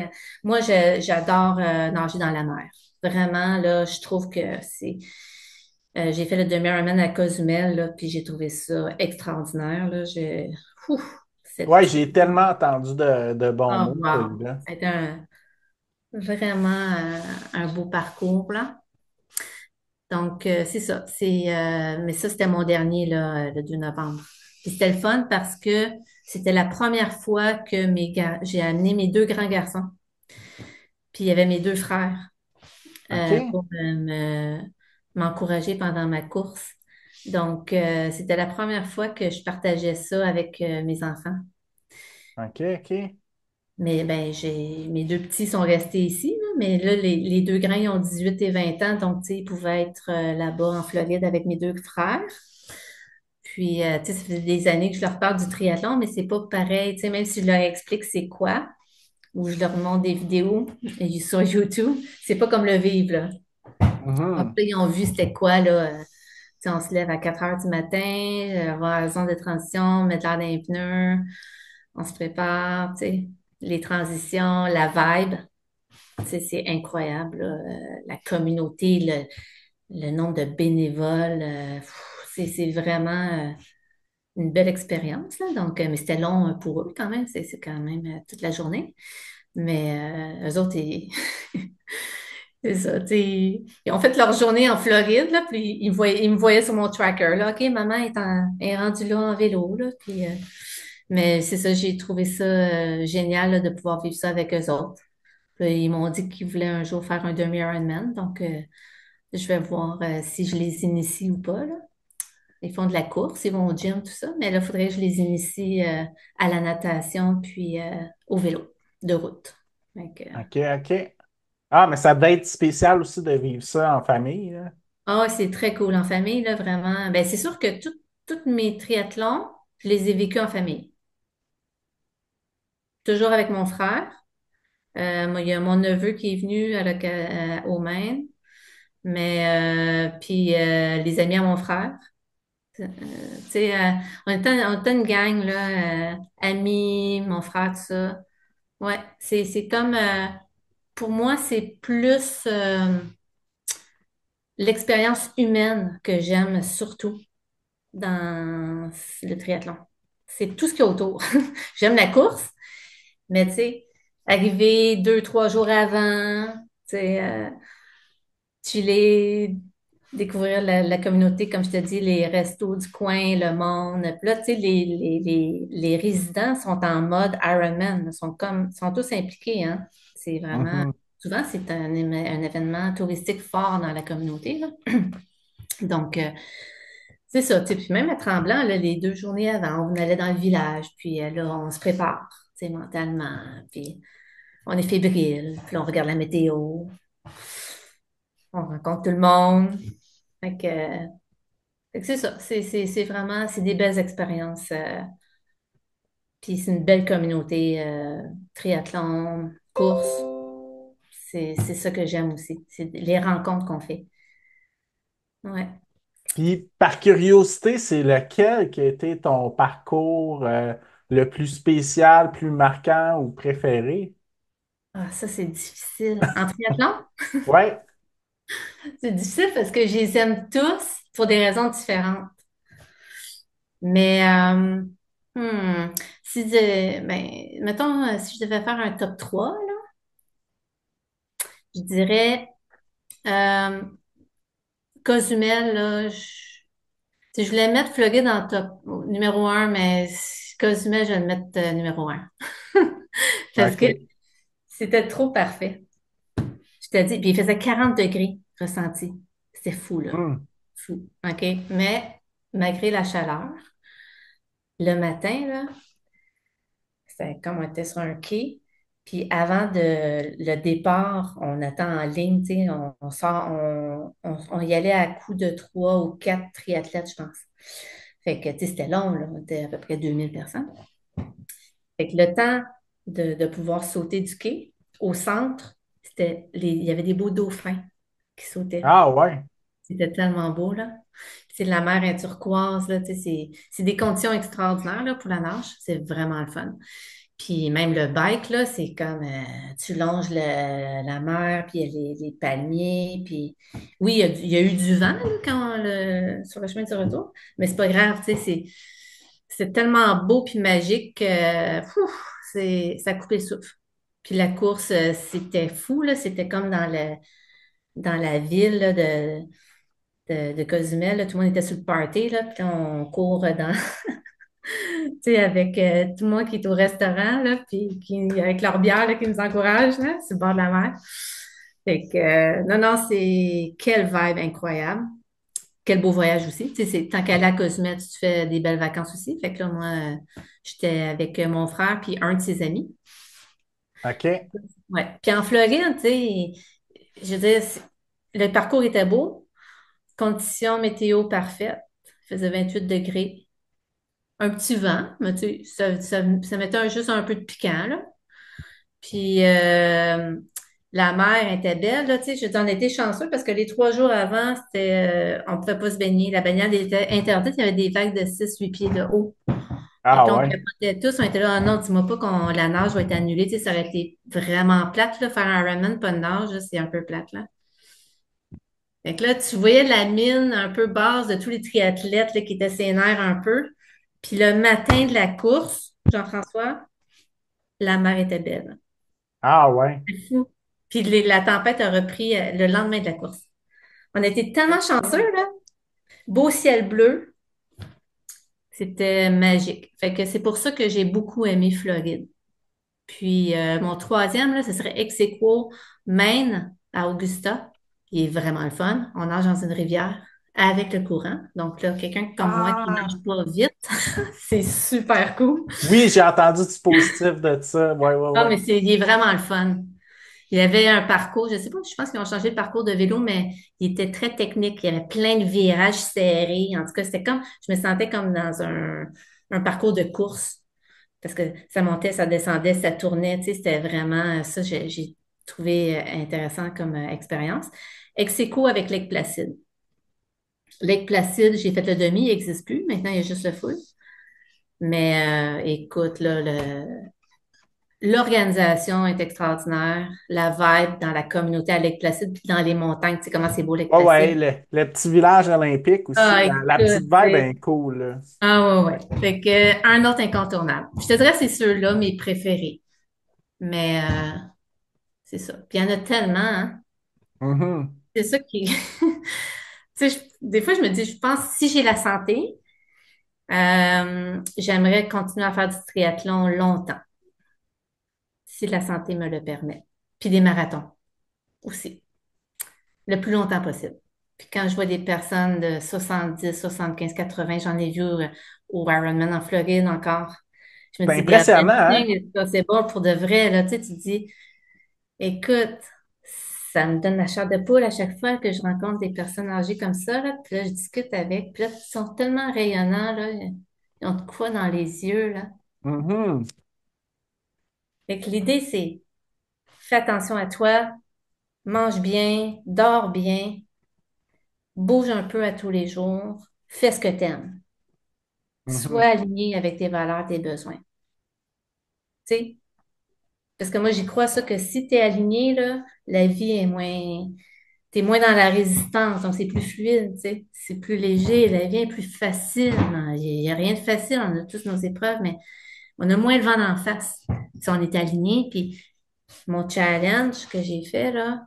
Speaker 3: Moi, j'adore nager dans la mer. Vraiment, là, je trouve que c'est. J'ai fait le demi-Ironman à Cozumel, là, puis j'ai trouvé ça extraordinaire. Là. Ouf,
Speaker 2: Ouais,
Speaker 3: cette...
Speaker 2: j'ai tellement entendu de bons
Speaker 3: Oh,
Speaker 2: mots,
Speaker 3: wow!
Speaker 2: celui-là.
Speaker 3: C'était vraiment un beau parcours, là. Donc, c'est ça. Mais ça, c'était mon dernier, là, le 2 novembre. Puis c'était le fun parce que c'était la première fois que j'ai amené mes deux grands garçons. Puis il y avait mes deux frères
Speaker 2: OK.
Speaker 3: pour m'encourager pendant ma course. Donc, c'était la première fois que je partageais ça avec mes enfants.
Speaker 2: OK, OK.
Speaker 3: Mais ben, mes deux petits sont restés ici, là, mais là, les deux grands, ils ont 18 et 20 ans, donc, tu sais, ils pouvaient être là-bas en Floride avec mes deux frères. Puis, tu sais, ça fait des années que je leur parle du triathlon, mais c'est pas pareil, tu sais, même si je leur explique c'est quoi, ou je leur montre des vidéos sur YouTube, c'est pas comme le vivre, là. Donc,
Speaker 2: Mhm.
Speaker 3: là, ils ont vu c'était quoi, là. Tu sais, on se lève à 4 heures du matin, voir la zone de transition, mettre l'air dans les pneus, on se prépare, tu sais, les transitions, la vibe. Tu sais, c'est incroyable, là. La communauté, le nombre de bénévoles, c'est vraiment une belle expérience, là. Donc, mais c'était long pour eux quand même, c'est quand même toute la journée. Mais eux autres, c'est ça, tu sais, ils ont fait leur journée en Floride, là, puis ils me voyaient sur mon tracker, là. OK, maman est rendue là en vélo, là, puis, mais c'est ça, j'ai trouvé ça génial, là, de pouvoir vivre ça avec eux autres. Puis, ils m'ont dit qu'ils voulaient un jour faire un demi-Ironman, donc je vais voir si je les initie ou pas, là. Ils font de la course, ils vont au gym, tout ça, mais là, il faudrait que je les initie à la natation puis au vélo de route. Fait que,
Speaker 2: OK, OK. Ah, mais ça doit être spécial aussi de vivre ça en famille, là.
Speaker 3: ah, ouais, c'est très cool en famille, là, vraiment. Ben, c'est sûr que tous mes triathlons, je les ai vécus en famille. Toujours avec mon frère. Moi, il y a mon neveu qui est venu au Maine, mais puis les amis à mon frère. Tu sais, on était une gang, là, amis, mon frère, tout ça. Ouais, c'est comme, pour moi, c'est plus l'expérience humaine que j'aime surtout dans le triathlon. C'est tout ce qu'il y a autour. J'aime la course, mais tu sais, arriver 2, 3 jours avant, tu sais, chiller, découvrir la communauté, comme je te dis, les restos du coin, le monde. Puis là, tu sais, les résidents sont en mode Ironman, sont tous impliqués, hein. C'est vraiment,
Speaker 2: Mhm.
Speaker 3: souvent, c'est un événement touristique fort dans la communauté, là. Donc, c'est ça, tu sais, puis même à Tremblant, là, les 2 journées avant, on allait dans le village, puis là, on se prépare, tu sais, mentalement, puis on est fébrile, puis là, on regarde la météo, on rencontre tout le monde. Fait que c'est ça, c'est vraiment, c'est des belles expériences, puis c'est une belle communauté, triathlon, course, c'est ça que j'aime aussi, c'est les rencontres qu'on fait. Ouais.
Speaker 2: Puis, par curiosité, c'est lequel qui a été ton parcours le plus spécial, plus marquant ou préféré?
Speaker 3: Ah, ça, c'est difficile. En triathlon?
Speaker 2: Ouais,
Speaker 3: C'est difficile parce que je les aime tous pour des raisons différentes. Mais hmm, mettons, si je devais faire un top 3 là, je dirais euh, Cozumel, là, si je voulais mettre Floride en top numéro 1, mais Cozumel, je vais le mettre numéro 1. Parce que
Speaker 2: OK.
Speaker 3: c'était trop parfait. Je t'ai dit, puis il faisait 40 degrés ressenti. C'était fou, là.
Speaker 2: Hmm.
Speaker 3: Fou. OK? Mais malgré la chaleur, le matin, là, c'était comme on était sur un quai. Puis avant le départ, on attend en ligne, tu sais, on sort, on y allait à coup de 3 ou 4 triathlètes, je pense. Fait que, tu sais, c'était long, là. On était à peu près 2 000 personnes. Fait que le temps de pouvoir sauter du quai, au centre, il y avait des beaux dauphins qui sautaient.
Speaker 2: Ah ouais.
Speaker 3: C'était tellement beau, là. C'est la mer est turquoise, là, tu sais, c'est des conditions extraordinaires, là, pour la nage. C'est vraiment le fun. Puis même le bike, là, c'est comme tu longes la mer, puis il y a les palmiers, puis oui, il y a eu du vent là, sur le chemin du retour, mais c'est pas grave, tu sais, c'est tellement beau puis magique que ça coupait le souffle. Puis la course, c'était fou, là, c'était comme dans la ville là, de Cozumel, là, tout le monde était sur le party, là, puis là, on court dans, Tu sais, avec tout le monde qui est au restaurant, là, puis avec leur bière, là, qui nous encourage, là, sur le bord de la mer. Fait que, non, non, c'est quelle vibe incroyable. Quel beau voyage aussi. Tu sais, tant qu'à la Cozumel, tu fais des belles vacances aussi. Fait que là, moi, j'étais avec mon frère puis un de ses amis.
Speaker 2: OK.
Speaker 3: Ouais. Puis en Floride, tu sais, je veux dire, le parcours était beau, conditions météo parfaites, il faisait 28 degrés, un petit vent, mais tu sais, ça mettait juste un peu de piquant, là. Puis la mer était belle, là, tu sais, je veux dire, on était chanceux parce que les 3 jours avant, on pouvait pas se baigner. La baignade était interdite, il y avait des vagues de 6 8 pieds de haut. Fait
Speaker 2: Ah
Speaker 3: que là, on
Speaker 2: ouais.
Speaker 3: capotait tous, on était là, ah non, dis-moi pas que la nage va être annulée, tu sais, ça aurait été vraiment plate, là, faire un Ironman, pas de nage, là, c'est un peu plate, là. Fait que là, tu voyais la mine un peu basse de tous les triathlètes, là, qui étaient sénères un peu. Puis le matin de la course, Jean-François, la mer était belle.
Speaker 2: Ah ouais.
Speaker 3: C'est fou. Puis la tempête a repris le lendemain de la course. On a été tellement chanceux, là. Beau ciel bleu. C'était magique. Fait que c'est pour ça que j'ai beaucoup aimé Floride. Puis mon troisième, là, ce serait ex aequo Maine à Augusta, qui est vraiment le fun. On nage dans une rivière avec le courant. Donc là, quelqu'un comme moi qui
Speaker 2: Ah!
Speaker 3: nage pas vite, c'est super cool.
Speaker 2: Oui, j'ai entendu du positif de ça. Ouais, ouais,
Speaker 3: Ah,
Speaker 2: ouais.
Speaker 3: mais il est vraiment le fun. Il y avait un parcours, je sais pas, je pense qu'ils ont changé le parcours de vélo, mais il était très technique. Il y avait plein de virages serrés. En tout cas, c'était comme, je me sentais comme dans un parcours de course parce que ça montait, ça descendait, ça tournait. Tu sais, c'était vraiment ça, j'ai trouvé intéressant comme expérience. Ex-aequo avec Lake Placide. Lake Placide, j'ai fait le demi, il n'existe plus. Maintenant, il y a juste le full. Mais écoute, là, l'organisation est extraordinaire. La vibe dans la communauté à Lake Placide, puis dans les montagnes, tu sais comment c'est beau Lake
Speaker 2: Ouais, ouais,
Speaker 3: Placide.
Speaker 2: le petit village olympique aussi.
Speaker 3: Ah,
Speaker 2: La petite
Speaker 3: écoute,
Speaker 2: vibe est cool, là.
Speaker 3: ah ouais, ouais. Fait que un autre incontournable. Je te dirais que c'est ceux-là mes préférés. Mais c'est ça. Puis il y en a tellement, hein.
Speaker 2: Mhm.
Speaker 3: C'est ça qui. Tu sais, des fois, je me dis, je pense, si j'ai la santé, j'aimerais continuer à faire du triathlon longtemps, si la santé me le permet. Puis des marathons aussi, le plus longtemps possible. Puis quand je vois des personnes de 70, 75, 80, j'en ai vu au Ironman en Floride encore. Je me
Speaker 2: C'est
Speaker 3: dis, the
Speaker 2: impressionnant,
Speaker 3: anything
Speaker 2: hein?
Speaker 3: is possible pour de vrai, là. Tu sais, tu te dis, écoute, ça me donne la chair de poule à chaque fois que je rencontre des personnes âgées comme ça, là. Puis là, je discute avec. Puis là, ils sont tellement rayonnants, là. Ils ont de quoi dans les yeux, là.
Speaker 2: Mhm.
Speaker 3: Fait que l'idée, c'est fais attention à toi, mange bien, dors bien, bouge un peu à tous les jours, fais ce que tu aimes. Sois
Speaker 2: Mhm.
Speaker 3: aligné avec tes valeurs, tes besoins. Tu sais? Parce que moi, j'y crois ça que si tu es aligné, là, la vie est moins. T'es moins dans la résistance, donc c'est plus fluide, tu sais. C'est plus léger, la vie est plus facile. Il n'y a rien de facile, on a tous nos épreuves, mais on a moins le vent d'en face. Si on est aligné, puis mon challenge que j'ai fait, là,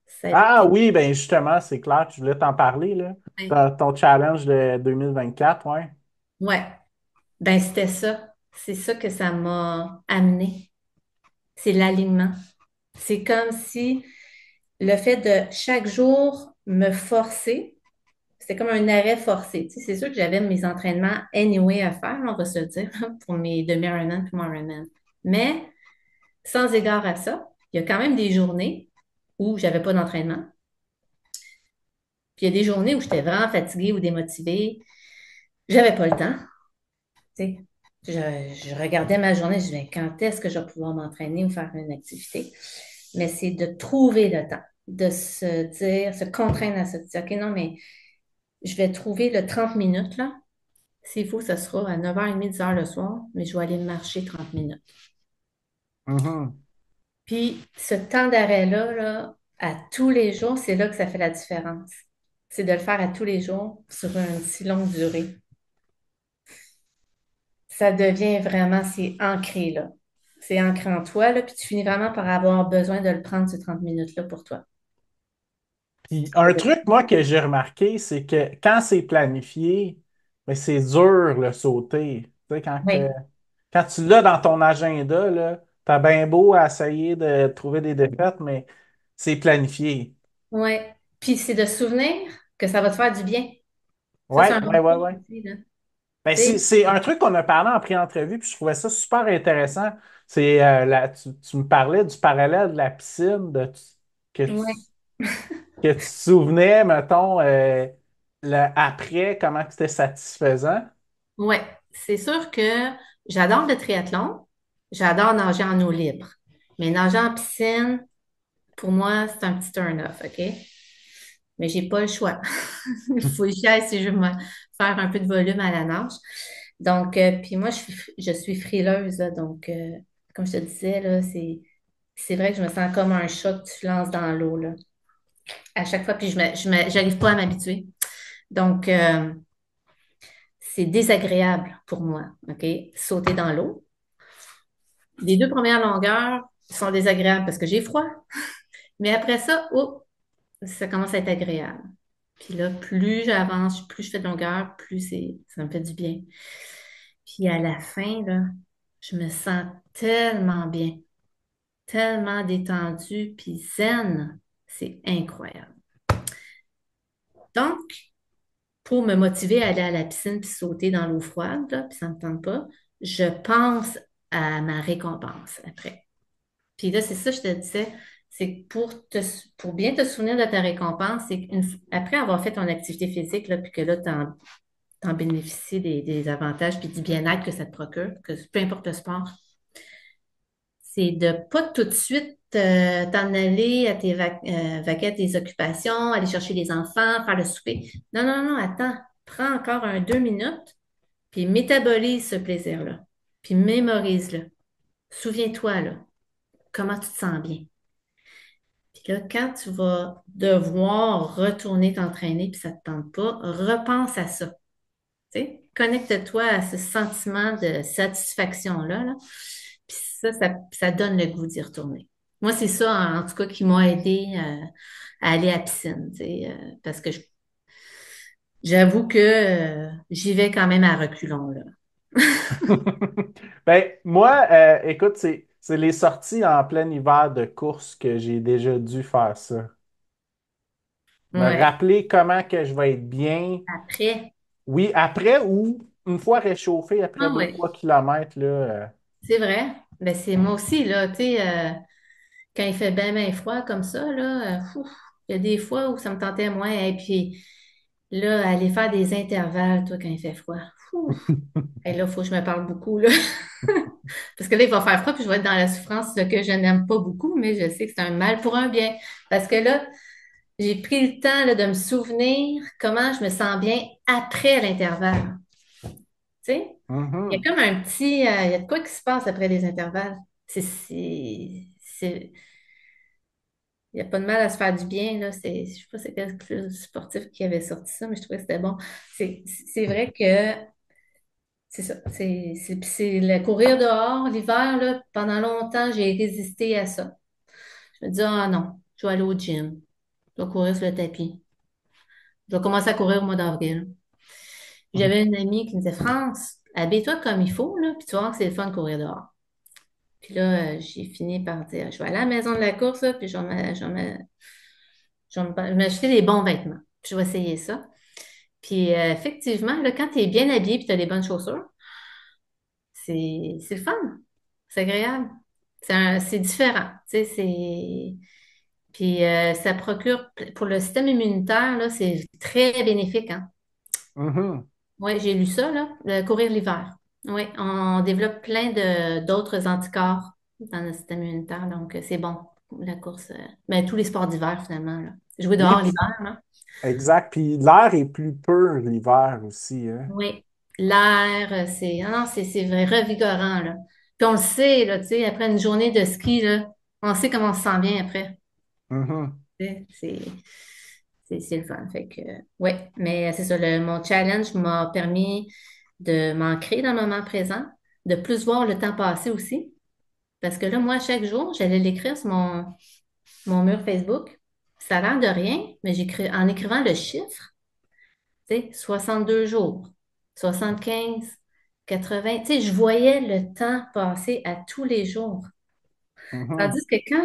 Speaker 3: ça a
Speaker 2: Ah
Speaker 3: été.
Speaker 2: oui, ben justement, c'est clair que je voulais t'en parler, là. Ton challenge de 2024, ouais.
Speaker 3: Ouais, ben c'était ça. C'est ça que ça m'a amené. C'est l'alignement. C'est comme si le fait de chaque jour me forcer, c'était comme un arrêt forcé. Tu sais, c'est sûr que j'avais mes entraînements anyway à faire, on va se le dire, pour mes demi-Ironman puis mon Ironman. Mais sans égard à ça, il y a quand même des journées où j'avais pas d'entraînement. Puis il y a des journées où j'étais vraiment fatiguée ou démotivée. J'avais pas le temps. Tu sais. Je regardais ma journée, je disais, quand est-ce que je vais pouvoir m'entraîner ou faire une activité? Mais c'est de trouver le temps, de se dire, se contraindre à se dire, OK, non, mais je vais trouver le 30 minutes, là. S'il faut, ce sera à 9h30, 10h le soir, mais je vais aller marcher 30 minutes.
Speaker 2: Mhm.
Speaker 3: Puis, ce temps d'arrêt-là, là, à tous les jours, c'est là que ça fait la différence. C'est de le faire à tous les jours sur une si longue durée. Ça devient vraiment, c'est ancré, là. C'est ancré en toi, là, puis tu finis vraiment par avoir besoin de le prendre, ces 30 minutes-là, pour toi.
Speaker 2: Puis un truc, moi, que j'ai remarqué, c'est que quand c'est planifié, mais c'est dur le sauter. Tu sais,
Speaker 3: Oui,
Speaker 2: quand tu l'as dans ton agenda, là, t'as bien beau essayer de trouver des défaites, mais c'est planifié.
Speaker 3: oui. Puis c'est de se souvenir que ça va te faire du bien. Ça, c'est
Speaker 2: Ouais,
Speaker 3: un
Speaker 2: ouais,
Speaker 3: bon
Speaker 2: ouais,
Speaker 3: truc
Speaker 2: ouais.
Speaker 3: aussi, là.
Speaker 2: Ben,
Speaker 3: Tu sais,
Speaker 2: c'est un truc qu'on a parlé en pré-entrevue, puis je trouvais ça super intéressant. C'est tu me parlais du parallèle de la piscine, que tu,
Speaker 3: ouais,
Speaker 2: que tu te souvenais, mettons, après, comment que c'était satisfaisant.
Speaker 3: ouais. C'est sûr que j'adore le triathlon. J'adore nager en eau libre. Mais nager en piscine, pour moi, c'est un petit turn-off, OK? Mais j'ai pas le choix. Il faut que j'y aille si je veux faire un peu de volume à la nage. Donc, puis moi, je suis frileuse, là. Donc, comme je te disais, là, c'est vrai que je me sens comme un chat que tu lances dans l'eau, là. À chaque fois, puis j'arrive pas à m'habituer. Donc, c'est désagréable pour moi, OK? Sauter dans l'eau. Les deux premières longueurs sont désagréables parce que j'ai froid. Mais après ça, oh, ça commence à être agréable. Puis là, plus j'avance, plus je fais de longueur, plus ça me fait du bien. Puis à la fin, là, je me sens tellement bien, tellement détendue, puis zen. C'est incroyable. Donc, pour me motiver à aller à la piscine puis sauter dans l'eau froide, là, puis ça ne me tente pas, je pense à ma récompense après. Puis là, c'est ça que je te disais, c'est que pour bien te souvenir de ta récompense, c'est après avoir fait ton activité physique, là, puis que là, tu en bénéficies des avantages puis du bien-être que ça te procure, que peu importe le sport, c'est de pas tout de suite t'en aller à vaquer à tes occupations, aller chercher les enfants, faire le souper. Non, non, non, attends. Prends encore 2 minutes, puis métabolise ce plaisir-là. Puis mémorise-le. Souviens-toi, là, comment tu te sens bien. Puis là, quand tu vas devoir retourner t'entraîner puis ça ne te tente pas, repense à ça. Tu sais, connecte-toi à ce sentiment de satisfaction-là, là. Puis ça donne le goût d'y retourner. Moi, c'est ça, en tout cas, qui m'a aidé à aller à la piscine, tu sais, parce que j'avoue que j'y vais quand même à reculons, là.
Speaker 2: Ben, moi, écoute, c'est les sorties en plein hiver de course que j'ai déjà dû faire ça. Me
Speaker 3: Ouais.
Speaker 2: rappeler comment que je vais être bien.
Speaker 3: Après,
Speaker 2: Oui, après ou une fois réchauffé après
Speaker 3: ah
Speaker 2: deux
Speaker 3: ouais,
Speaker 2: trois kilomètres, là.
Speaker 3: c'est vrai. Ben, c'est moi aussi, là, tu sais, quand il fait bien, bien froid comme ça, là, ouf, il y a des fois où ça me tentait moins. Et puis là, aller faire des intervalles, toi, quand il fait froid. Ouf. Et là, il faut que je me parle beaucoup, là. Parce que là, il va faire froid, puis je vais être dans la souffrance, ce que je n'aime pas beaucoup, mais je sais que c'est un mal pour un bien. Parce que là, j'ai pris le temps, là, de me souvenir comment je me sens bien après l'intervalle. Tu sais? Il y a
Speaker 2: Mhm.
Speaker 3: comme il y a de quoi qui se passe après les intervalles. C'est, il n'y a pas de mal à se faire du bien, là. Je sais pas c'est quel club sportif qui avait sorti ça, mais je trouvais que c'était bon. C'est vrai que c'est ça. C'est le courir dehors, l'hiver, là, pendant longtemps, j'ai résisté à ça. Je me dis, ah non, je vais aller au gym. Je vais courir sur le tapis. Je vais commencer à courir au mois d'avril. J'avais une amie qui me disait, France, habille-toi comme il faut, là, puis tu vas voir que c'est le fun de courir dehors. Puis là, j'ai fini par dire, je vais aller à la maison de la course, là, puis je vais m'acheter des bons vêtements. Puis je vais essayer ça. Puis effectivement, là, quand tu es bien habillé et tu as des bonnes chaussures, c'est le fun. C'est agréable. C'est différent. Tu sais, Puis ça procure, pour le système immunitaire, là, c'est très bénéfique, hein.
Speaker 2: Mhm.
Speaker 3: Oui, j'ai lu ça, là, courir l'hiver. Oui, on développe plein d'autres anticorps dans notre système immunitaire, donc c'est bon, la course. Mais tous les sports d'hiver, finalement, là. Jouer
Speaker 2: Oui,
Speaker 3: dehors l'hiver, là.
Speaker 2: exact. Puis l'air est plus pur l'hiver aussi, hein.
Speaker 3: Oui, l'air, ah non, c'est vrai, revigorant, là. Puis on le sait, là, tu sais, après une journée de ski, là, on sait comment on se sent bien après.
Speaker 2: Mhm.
Speaker 3: Tu sais, c'est le fun. Fait que, ouais, mais c'est ça, mon challenge m'a permis de m'ancrer dans le moment présent, de plus voir le temps passer aussi. Parce que là, moi, chaque jour, j'allais l'écrire sur mon mur Facebook. Ça a l'air de rien, mais j'écris en écrivant le chiffre, tu sais, 62 jours, 75. 80, tu sais, je voyais le temps passer à tous les jours.
Speaker 2: Mhm.
Speaker 3: Tandis que tu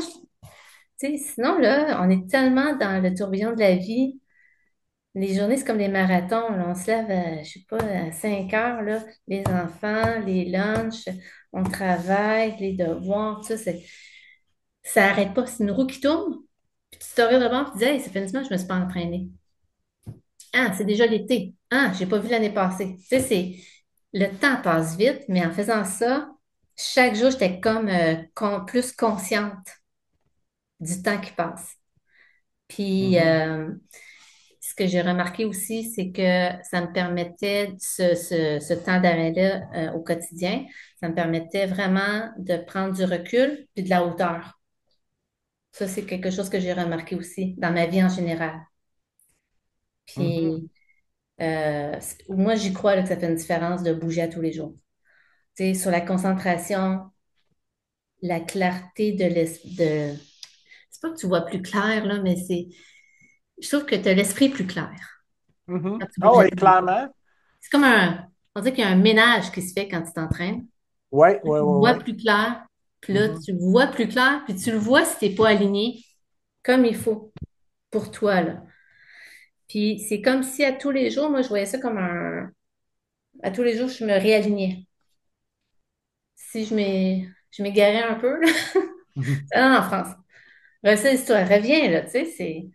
Speaker 3: sais, sinon, là, on est tellement dans le tourbillon de la vie. Les journées, c'est comme des marathons, là. On se lève, je sais pas, à 5 heures, là. Les enfants, les lunchs, on travaille, les devoirs, tout ça, ça n'arrête pas. C'est une roue qui tourne. Puis tu te regardes devant et tu dis, hey, ça fait une semaine que je me suis pas entraînée. Ah, c'est déjà l'été. Ah, j'ai pas vu l'année passée. Tu sais, le temps passe vite, mais en faisant ça, chaque jour, j'étais comme plus consciente du temps qui passe. Puis,
Speaker 2: Mhm.
Speaker 3: ce que j'ai remarqué aussi, c'est que ça me permettait, ce temps d'arrêt-là au quotidien, ça me permettait vraiment de prendre du recul puis de la hauteur. Ça, c'est quelque chose que j'ai remarqué aussi dans ma vie en général.
Speaker 2: Mhm.
Speaker 3: Puis, moi, j'y crois là, que ça fait une différence de bouger à tous les jours. Tu sais, sur la concentration, la clarté de... C'est pas que tu vois plus clair, là, mais je trouve que tu as l'esprit plus clair
Speaker 2: Mhm.
Speaker 3: quand tu
Speaker 2: Ah
Speaker 3: bouges à
Speaker 2: oui,
Speaker 3: tous les jours.
Speaker 2: clairement.
Speaker 3: C'est comme on dirait qu'il y a un ménage qui se fait quand tu t'entraînes.
Speaker 2: Oui,
Speaker 3: Tu
Speaker 2: oui,
Speaker 3: vois
Speaker 2: oui,
Speaker 3: plus clair, puis là,
Speaker 2: oui.
Speaker 3: tu vois plus clair, puis tu le vois si tu n'es pas aligné comme il faut pour toi, là. Puis c'est comme si à tous les jours, moi, je voyais ça comme à tous les jours, je me réalignais. Si je m'égarais un peu, là,
Speaker 2: Mhm.
Speaker 3: ah, en France. Recette l'histoire, reviens, là, tu sais, c'est...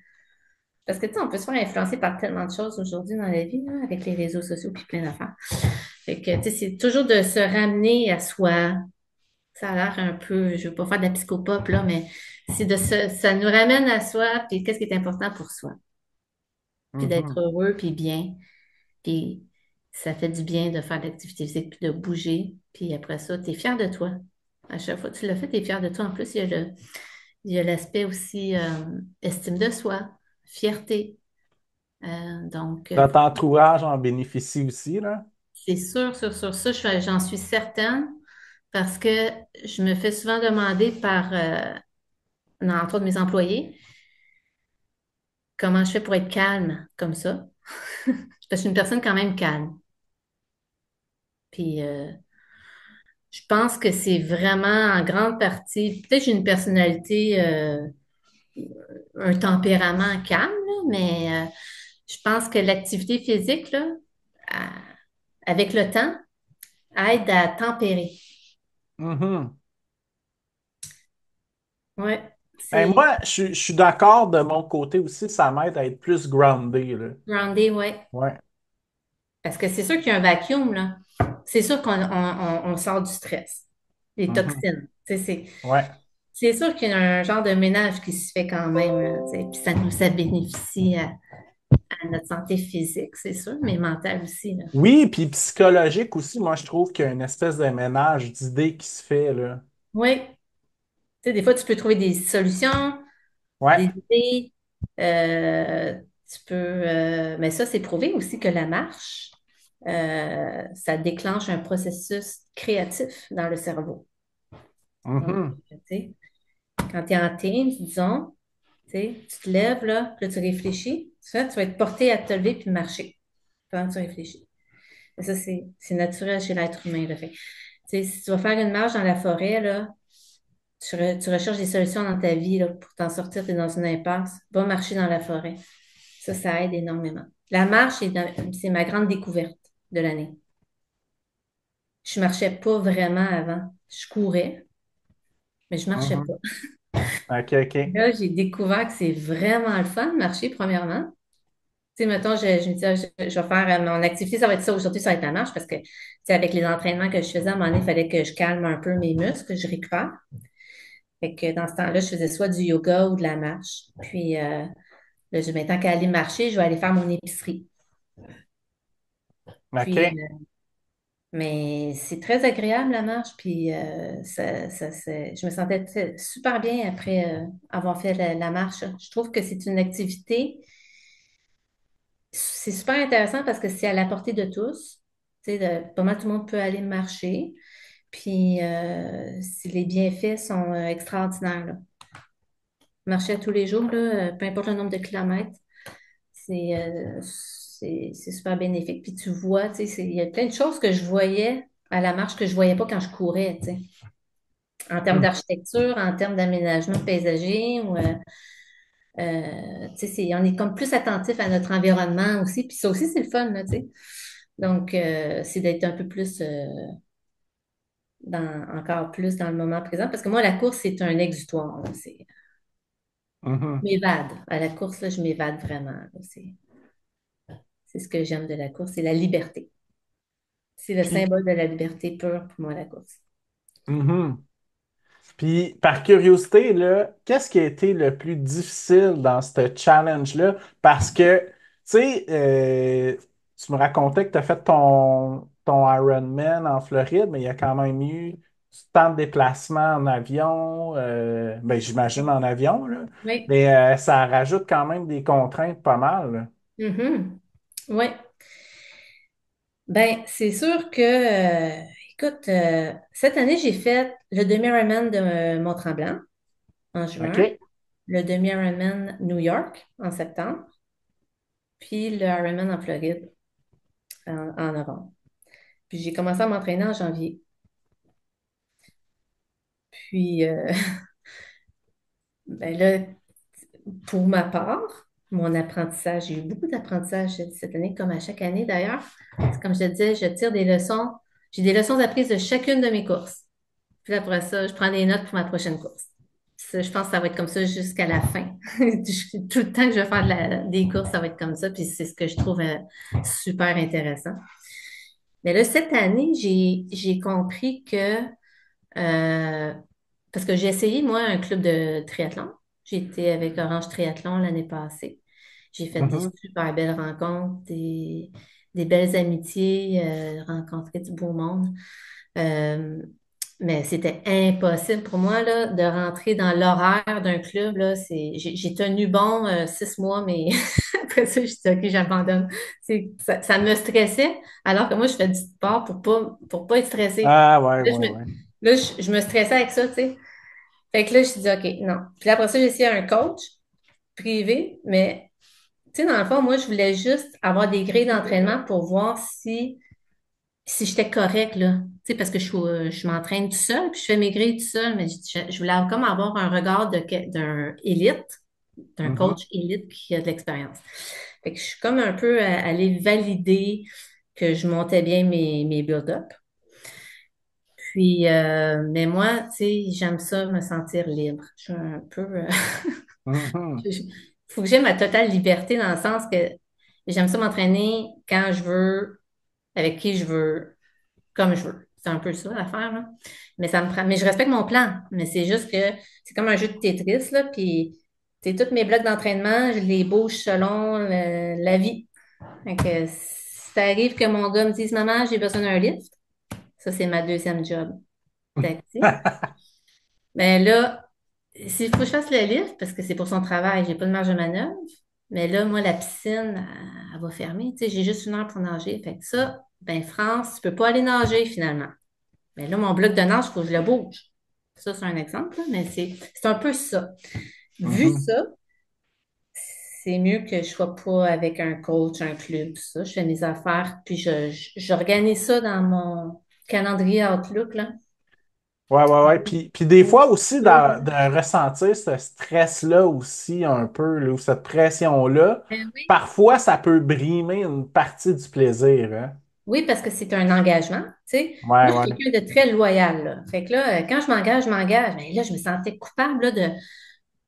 Speaker 3: Parce que, tu sais, on peut se faire influencer par tellement de choses aujourd'hui dans la vie, là, avec les réseaux sociaux puis plein d'affaires. Fait que, tu sais, c'est toujours de se ramener à soi. Ça a l'air un peu, je veux pas faire de la psychopop, là, mais ça nous ramène à soi, puis qu'est-ce qui est important pour soi. Puis d'être
Speaker 2: Mhm.
Speaker 3: heureux, puis bien. Puis ça fait du bien de faire de l'activité physique, puis de bouger. Puis après ça, tu es fier de toi. À chaque fois que tu l'as fait, tu es fier de toi. En plus, il y a l'aspect aussi estime de soi, fierté. Donc,
Speaker 2: Notre entourage en bénéficie aussi, là.
Speaker 3: c'est sûr, sur ça, j'en suis certaine parce que je me fais souvent demander entre autres mes employés, comment je fais pour être calme comme ça. Parce que je suis une personne quand même calme. Puis, je pense que c'est vraiment en grande partie, peut-être que j'ai une personnalité, un tempérament calme, là, mais je pense que l'activité physique, là, à- avec le temps, aide à tempérer.
Speaker 2: Mhm.
Speaker 3: Ouais,
Speaker 2: Ben,
Speaker 3: c'est
Speaker 2: moi, je suis d'accord de mon côté aussi, ça m'aide à être plus groundé, là.
Speaker 3: groundé, ouais.
Speaker 2: Ouais.
Speaker 3: Parce que c'est sûr qu'il y a un vacuum, là. C'est sûr qu'on sort du stress, des
Speaker 2: Mhm.
Speaker 3: toxines. Tu sais,
Speaker 2: Ouais.
Speaker 3: c'est sûr qu'il y a un genre de ménage qui se fait quand même, là, tu sais, puis ça bénéficie à notre santé physique, c'est sûr, mais mentale aussi, là.
Speaker 2: Oui, puis psychologique aussi, moi, je trouve qu'il y a une espèce de ménage d'idées qui se fait, là.
Speaker 3: Oui, tu sais, des fois, tu peux trouver des solutions,
Speaker 2: Ouais.
Speaker 3: des idées. Tu peux, mais ça, c'est prouvé aussi que la marche, ça déclenche un processus créatif dans le cerveau. Donc,
Speaker 2: Mhm.
Speaker 3: tu sais, quand tu es en team, disons, tu sais, tu te lèves, là, puis là, tu réfléchis. Tu vas être porté à te lever puis marcher pendant que tu réfléchis. Et ça, c'est naturel chez l'être humain, là. Fait que, tu sais, si tu vas faire une marche dans la forêt, là, tu recherches des solutions dans ta vie, là, pour t'en sortir, tu es dans une impasse, va marcher dans la forêt. Ça aide énormément. La marche, c'est ma grande découverte de l'année. Je marchais pas vraiment avant. Je courais, mais je marchais
Speaker 2: Mhm.
Speaker 3: pas.
Speaker 2: OK, OK.
Speaker 3: Là, j'ai découvert que c'est vraiment le fun de marcher, premièrement. Tu sais, mettons, je me dis, ah, je vais faire mon activité, ça va être ça. Aujourd'hui, ça va être la marche parce que, tu sais, avec les entraînements que je faisais, à un moment donné, il fallait que je calme un peu mes muscles, que je récupère. Fait que dans ce temps-là, je faisais soit du yoga ou de la marche. Puis, là, je me tant qu'à aller marcher, je vais aller faire mon épicerie. Puis,
Speaker 2: OK.
Speaker 3: mais c'est très agréable la marche. Puis, je me sentais super bien après avoir fait la marche. Je trouve que c'est une activité, c'est super intéressant parce que c'est à la portée de tous. Tu sais, pas mal tout le monde peut aller marcher. Puis, les bienfaits sont extraordinaires, là. Marcher tous les jours, là, peu importe le nombre de kilomètres. C'est super bénéfique. Puis tu vois, tu sais, il y a plein de choses que je voyais. à la marche que je voyais pas quand je courais, tu sais. En termes
Speaker 2: Mhm.
Speaker 3: d'architecture, en termes d'aménagement paysager, ou, tu sais, on est comme plus attentif à notre environnement aussi, puis ça aussi, c'est le fun, là, tu sais. Donc, c'est d'être un peu plus encore plus dans le moment présent, parce que moi, la course, c'est un exutoire, là.
Speaker 2: Mhm.
Speaker 3: Je m'évade. À la course, là, je m'évade vraiment, là. C'est ce que j'aime de la course, c'est la liberté. C'est le
Speaker 2: Puis,
Speaker 3: symbole de la liberté pure pour moi, la course.
Speaker 2: mhm. Puis, par curiosité, là, qu'est-ce qui a été le plus difficile dans ce challenge-là? Parce que, tu sais, tu me racontais que tu as fait ton Ironman en Floride, mais il y a quand même eu tant de déplacements en avion, ben, j'imagine en avion, là,
Speaker 3: Oui.
Speaker 2: mais ça rajoute quand même des contraintes pas mal, là.
Speaker 3: Mhm. Oui. Ben, c'est sûr que, écoute, cette année, j'ai fait le demi-Ironman de Mont-Tremblant en juin,
Speaker 2: OK?
Speaker 3: le demi-Ironman New York en septembre, puis le Ironman en Floride en novembre. Puis j'ai commencé à m'entraîner en janvier. Puis, ben là, pour ma part, mon apprentissage, j'ai eu beaucoup d'apprentissage cette année, comme à chaque année d'ailleurs. Comme je te disais, je tire des leçons. J'ai des leçons apprises de chacune de mes courses. Puis après ça, je prends des notes pour ma prochaine course. Ça, je pense que ça va être comme ça jusqu'à la fin. Tout le temps que je vais faire des courses, ça va être comme ça. Puis c'est ce que je trouve super intéressant. Mais là, cette année, j'ai compris que parce que j'ai essayé, moi, un club de triathlon. J'étais avec Orange Triathlon l'année passée. J'ai fait des
Speaker 2: Mhm.
Speaker 3: super belles rencontres, des belles amitiés, rencontré du beau monde. Euh, mais c'était impossible pour moi là, de rentrer dans l'horaire d'un club. Là, j'ai tenu bon 6 mois, mais après ça, je suis dit, OK, j'abandonne. Ça me stressait, alors que moi, je fais du sport pour pas être stressée.
Speaker 2: Ah, ouais,
Speaker 3: Là, je
Speaker 2: ouais,
Speaker 3: me,
Speaker 2: ouais.
Speaker 3: là, je me stressais avec ça, tu sais. Fait que là, je me suis dit, OK, non. Puis là, après ça, j'ai essayé un coach privé, mais tu sais, dans le fond, moi, je voulais juste avoir des grilles d'entraînement pour voir si j'étais correcte, là. Tu sais, parce que je m'entraîne tout seul, puis je fais mes grilles tout seul, mais je voulais comme avoir un regard d'un élite, d'un
Speaker 2: Mhm.
Speaker 3: coach élite qui a de l'expérience. Fait que je suis comme un peu allée valider que je montais bien mes build-up. Puis, mais moi, tu sais, j'aime ça me sentir libre. Je suis un peu,
Speaker 2: Mhm.
Speaker 3: il faut que j'aie ma totale liberté dans le sens que j'aime ça m'entraîner quand je veux, avec qui je veux, comme je veux. C'est un peu ça l'affaire, là. Mais ça me prend, mais je respecte mon plan. Mais c'est juste que c'est comme un jeu de Tetris, là. Puis, tu sais, tous mes blocs d'entraînement, je les bouge selon la vie. Fait que si ça arrive que mon gars me dise, Maman, j'ai besoin d'un lift, ça, c'est ma deuxième job d'actif. Mais là, s'il faut que je fasse le lift, parce que c'est pour son travail, j'ai pas de marge de manœuvre. Mais là, moi, la piscine, elle va fermer. Tu sais, j'ai juste 1 heure pour nager. Fait que ça, ben France, tu peux pas aller nager finalement. Mais là, mon bloc de nage, il faut que je le bouge. Ça, c'est un exemple, là, mais c'est un peu ça. Vu
Speaker 2: Mhm.
Speaker 3: ça, c'est mieux que je sois pas avec un coach, un club, tout ça. Je fais mes affaires, puis j'organise ça dans mon calendrier Outlook, là.
Speaker 2: Ouais, ouais, ouais. Puis des fois aussi, de ressentir ce stress-là aussi un peu, là, ou cette pression-là,
Speaker 3: Ben oui.
Speaker 2: parfois ça peut brimer une partie du plaisir, hein.
Speaker 3: Oui, parce que c'est un engagement, tu sais.
Speaker 2: Ouais,
Speaker 3: Moi, je
Speaker 2: ouais.
Speaker 3: suis quelqu'un de très loyal, là. Fait que là, quand je m'engage, je m'engage. Mais là, je me sentais coupable, là, de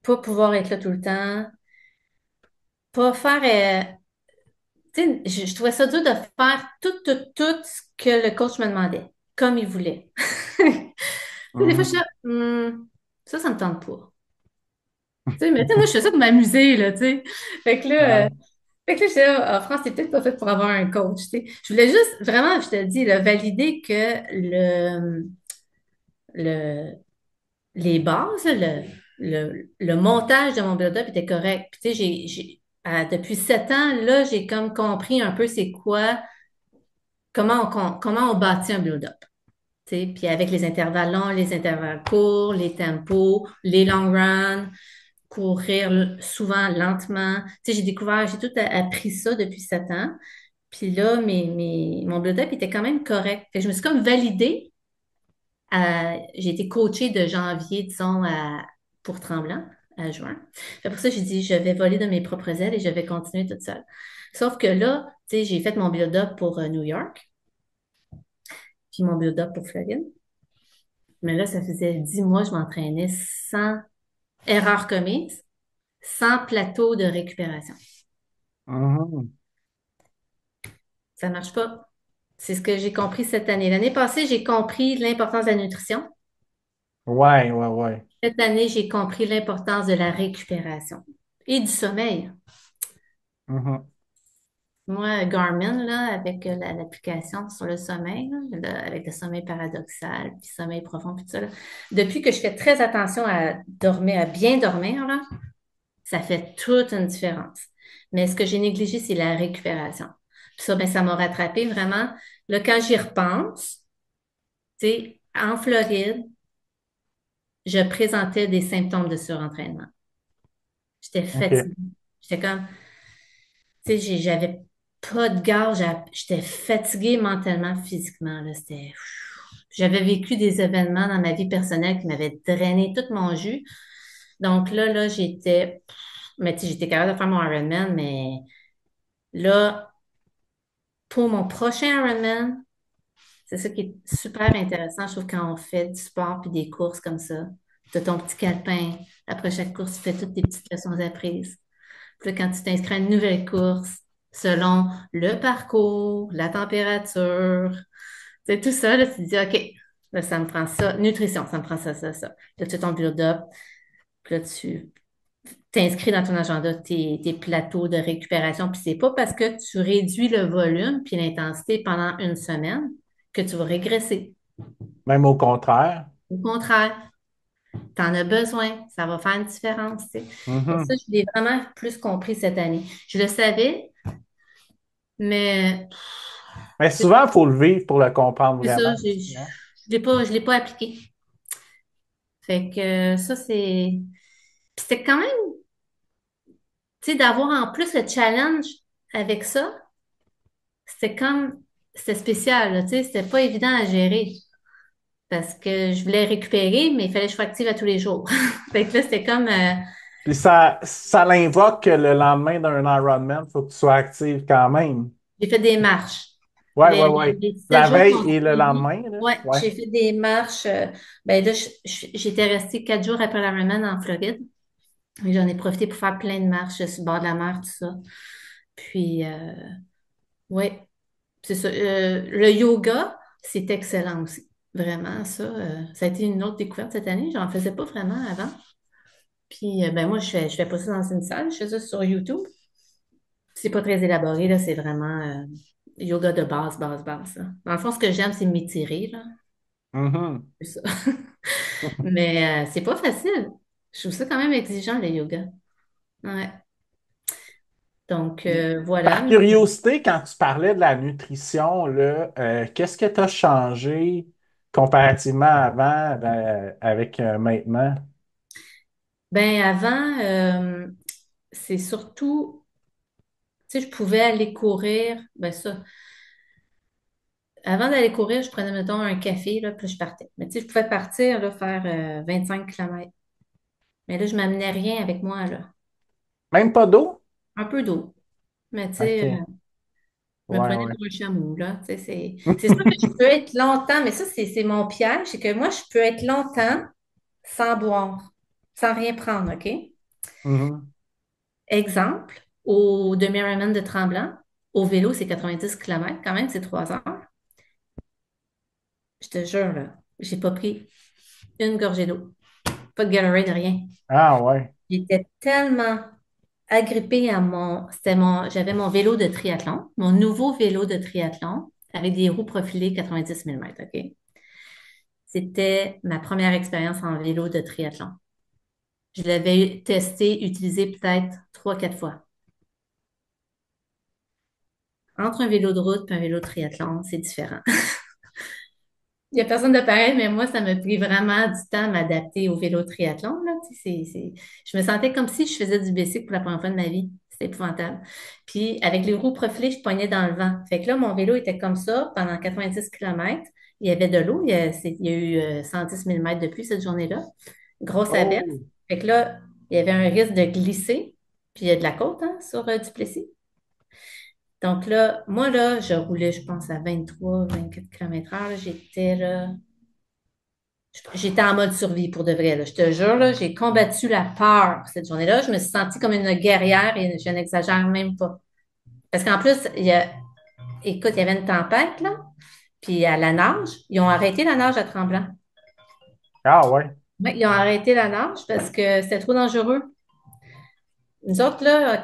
Speaker 3: pas pouvoir être là tout le temps, pas faire, tu sais, je trouvais ça dur de faire tout ce que le coach me demandait, comme il voulait. Tu sais, des fois, je suis
Speaker 2: Mhm.
Speaker 3: là, ça me tente pas. Tu sais, mais tu sais, moi, je fais ça pour m'amuser, là, tu sais. Fait que là,
Speaker 2: Ouais.
Speaker 3: je disais, en France, c'est peut-être pas fait pour avoir un coach, tu sais. Je voulais juste, vraiment, je te dis, là, valider que le, les bases, le montage de mon build-up était correct. Puis, tu sais, depuis 7 ans, là, j'ai comme compris un peu c'est quoi, comment on bâtit un build-up. Tu sais, puis avec les intervalles longs, les intervalles courts, les tempos, les long runs, courir souvent lentement. Tu sais, j'ai tout appris ça depuis 7 ans. Puis là, mon build-up était quand même correct. Fait que je me suis comme validée. J'ai été coachée de janvier, disons, pour Tremblant, à juin. Puis après ça, j'ai dit, je vais voler de mes propres ailes et je vais continuer toute seule. Sauf que là, tu sais, j'ai fait mon build-up pour New York, puis mon build-up pour Floride. Mais là, ça faisait 10 mois que je m'entraînais sans erreur commise, sans plateau de récupération.
Speaker 2: Mhm.
Speaker 3: Ça marche pas. C'est ce que j'ai compris cette année. L'année passée, j'ai compris l'importance de la nutrition.
Speaker 2: Ouais, ouais, ouais.
Speaker 3: Cette année, j'ai compris l'importance de la récupération et du sommeil.
Speaker 2: Mhm.
Speaker 3: Moi, Garmin, là, avec l'application sur le sommeil, là, avec le sommeil paradoxal, puis sommeil profond, puis tout ça, là, depuis que je fais très attention à dormir, à bien dormir, là, ça fait toute une différence. Mais ce que j'ai négligé, c'est la récupération. Puis ça, ben, ça m'a rattrapé vraiment. Là, quand j'y repense, tu sais, en Floride, je présentais des symptômes de surentraînement. J'étais
Speaker 2: OK.
Speaker 3: fatiguée. J'étais comme, tu sais, j'avais pas de gaz, j'étais fatiguée mentalement, physiquement, là, j'avais vécu des événements dans ma vie personnelle qui m'avaient drainé tout mon jus. Donc là, mais tu sais, j'étais capable de faire mon Ironman, mais là, pour mon prochain Ironman, c'est ça qui est super intéressant, je trouve, quand on fait du sport puis des courses comme ça. Tu as ton petit calepin. Après chaque course, tu fais toutes tes petites leçons apprises. Puis là, quand tu t'inscris à une nouvelle course, selon le parcours, la température, c'est tout ça, là, tu te dis, OK, là, ça me prend ça. Nutrition, ça me prend ça, ça, ça. Là, tu as ton build-up. Puis là, tu t'inscris dans ton agenda tes plateaux de récupération. Puis c'est pas parce que tu réduis le volume puis l'intensité pendant une semaine que tu vas régresser.
Speaker 2: Même au contraire.
Speaker 3: Au contraire, tu en as besoin. Ça va faire une différence, tu sais. Et ça,
Speaker 2: Mhm.
Speaker 3: je l'ai vraiment plus compris cette année. Je le savais, mais
Speaker 2: Mais
Speaker 3: c'est
Speaker 2: souvent, il faut le vivre pour le comprendre
Speaker 3: c'est
Speaker 2: vraiment
Speaker 3: ça,
Speaker 2: aussi, hein.
Speaker 3: je l'ai pas appliqué. Fait que ça, puis c'était quand même, tu sais, d'avoir en plus le challenge avec ça, c'était comme, c'était spécial, là, tu sais, c'était pas évident à gérer parce que je voulais récupérer, mais il fallait que je sois active à tous les jours. Fait que là, c'était comme,
Speaker 2: Puis ça l'invoque que le lendemain d'un Ironman, il faut que tu sois active quand même.
Speaker 3: j'ai fait des marches.
Speaker 2: Ouais, ouais, ouais.
Speaker 3: Les 7
Speaker 2: La
Speaker 3: jours
Speaker 2: veille
Speaker 3: qu'on
Speaker 2: et le
Speaker 3: suivi.
Speaker 2: lendemain, là.
Speaker 3: Ouais,
Speaker 2: Ouais.
Speaker 3: j'ai fait des marches. Ben là, j'étais restée 4 jours après l'Ironman en Floride. Et j'en ai profité pour faire plein de marches sur le bord de la mer, tout ça. Puis, ouais, c'est ça. Le yoga, c'est excellent aussi. Vraiment, ça. Ça a été une autre découverte cette année. J'en faisais pas vraiment avant. Puis, ben moi, je fais pas ça dans une salle. Je fais ça sur YouTube. C'est pas très élaboré, là. C'est vraiment yoga de base, base, base, là. Dans le fond, ce que j'aime, c'est m'étirer, là.
Speaker 2: Mhm.
Speaker 3: C'est ça. Mais c'est pas facile. Je trouve ça quand même exigeant, le yoga. Ouais. Donc, voilà.
Speaker 2: Par curiosité, quand tu parlais de la nutrition, là, qu'est-ce que tu as changé comparativement avant, avec maintenant?
Speaker 3: Ben, avant, c'est surtout, tu sais, je pouvais aller courir. Ben, ça. Avant d'aller courir, je prenais, mettons, un café, là, puis je partais. Mais tu sais, je pouvais partir, là, faire 5 kilomètres. Mais là, je m'amenais rien avec moi, là.
Speaker 2: Même pas d'eau?
Speaker 3: Un peu d'eau. Mais tu sais,
Speaker 2: OK.
Speaker 3: je me
Speaker 2: Ouais,
Speaker 3: prenais
Speaker 2: ouais.
Speaker 3: pour un chameau, là. Tu sais, c'est sûr que je peux être longtemps, mais ça, c'est mon piège, c'est que moi, je peux être longtemps sans boire, sans rien prendre, OK?
Speaker 2: Mhm.
Speaker 3: Exemple, au demi-Ironman de Tremblant, au vélo, c'est 90 kilomètres, quand même, c'est 3 heures. Je te jure, là, j'ai pas pris une gorgée d'eau. Pas de Gatorade, rien.
Speaker 2: Ah, ouais.
Speaker 3: J'étais tellement agrippée j'avais mon vélo de triathlon, mon nouveau vélo de triathlon, avec des roues profilées 90 mm, OK? C'était ma première expérience en vélo de triathlon. Je l'avais testé, utilisé peut-être 3, 4 fois. Entre un vélo de route et un vélo de triathlon, c'est différent. Il n'y a personne de pareil, mais moi, ça m'a pris vraiment du temps à m'adapter au vélo triathlon, là. Tu sais, je me sentais comme si je faisais du bicycle pour la première fois de ma vie. C'était épouvantable. Puis avec les roues profilées, je pognais dans le vent. Fait que là, mon vélo était comme ça pendant 90 kilomètres. Il y avait de l'eau. Il y a eu 110 millimètres de pluie cette journée-là. Grosse averse.
Speaker 2: Oh!
Speaker 3: Fait que là, il y avait un risque de glisser. Puis il y a de la côte hein, sur Duplessis. Donc là, moi, là, je roulais, je pense, à 23, 24 km/h. Là. J'étais en mode survie pour de vrai. Là. Je te jure, là, j'ai combattu la peur cette journée-là. Je me suis sentie comme une guerrière et je n'exagère même pas. Parce qu'en plus, écoute, il y avait une tempête, là, puis à la nage, ils ont arrêté la nage à Tremblant.
Speaker 2: Ah ouais.
Speaker 3: Oui, ils ont arrêté la nage parce que c'était trop dangereux. Nous autres, là,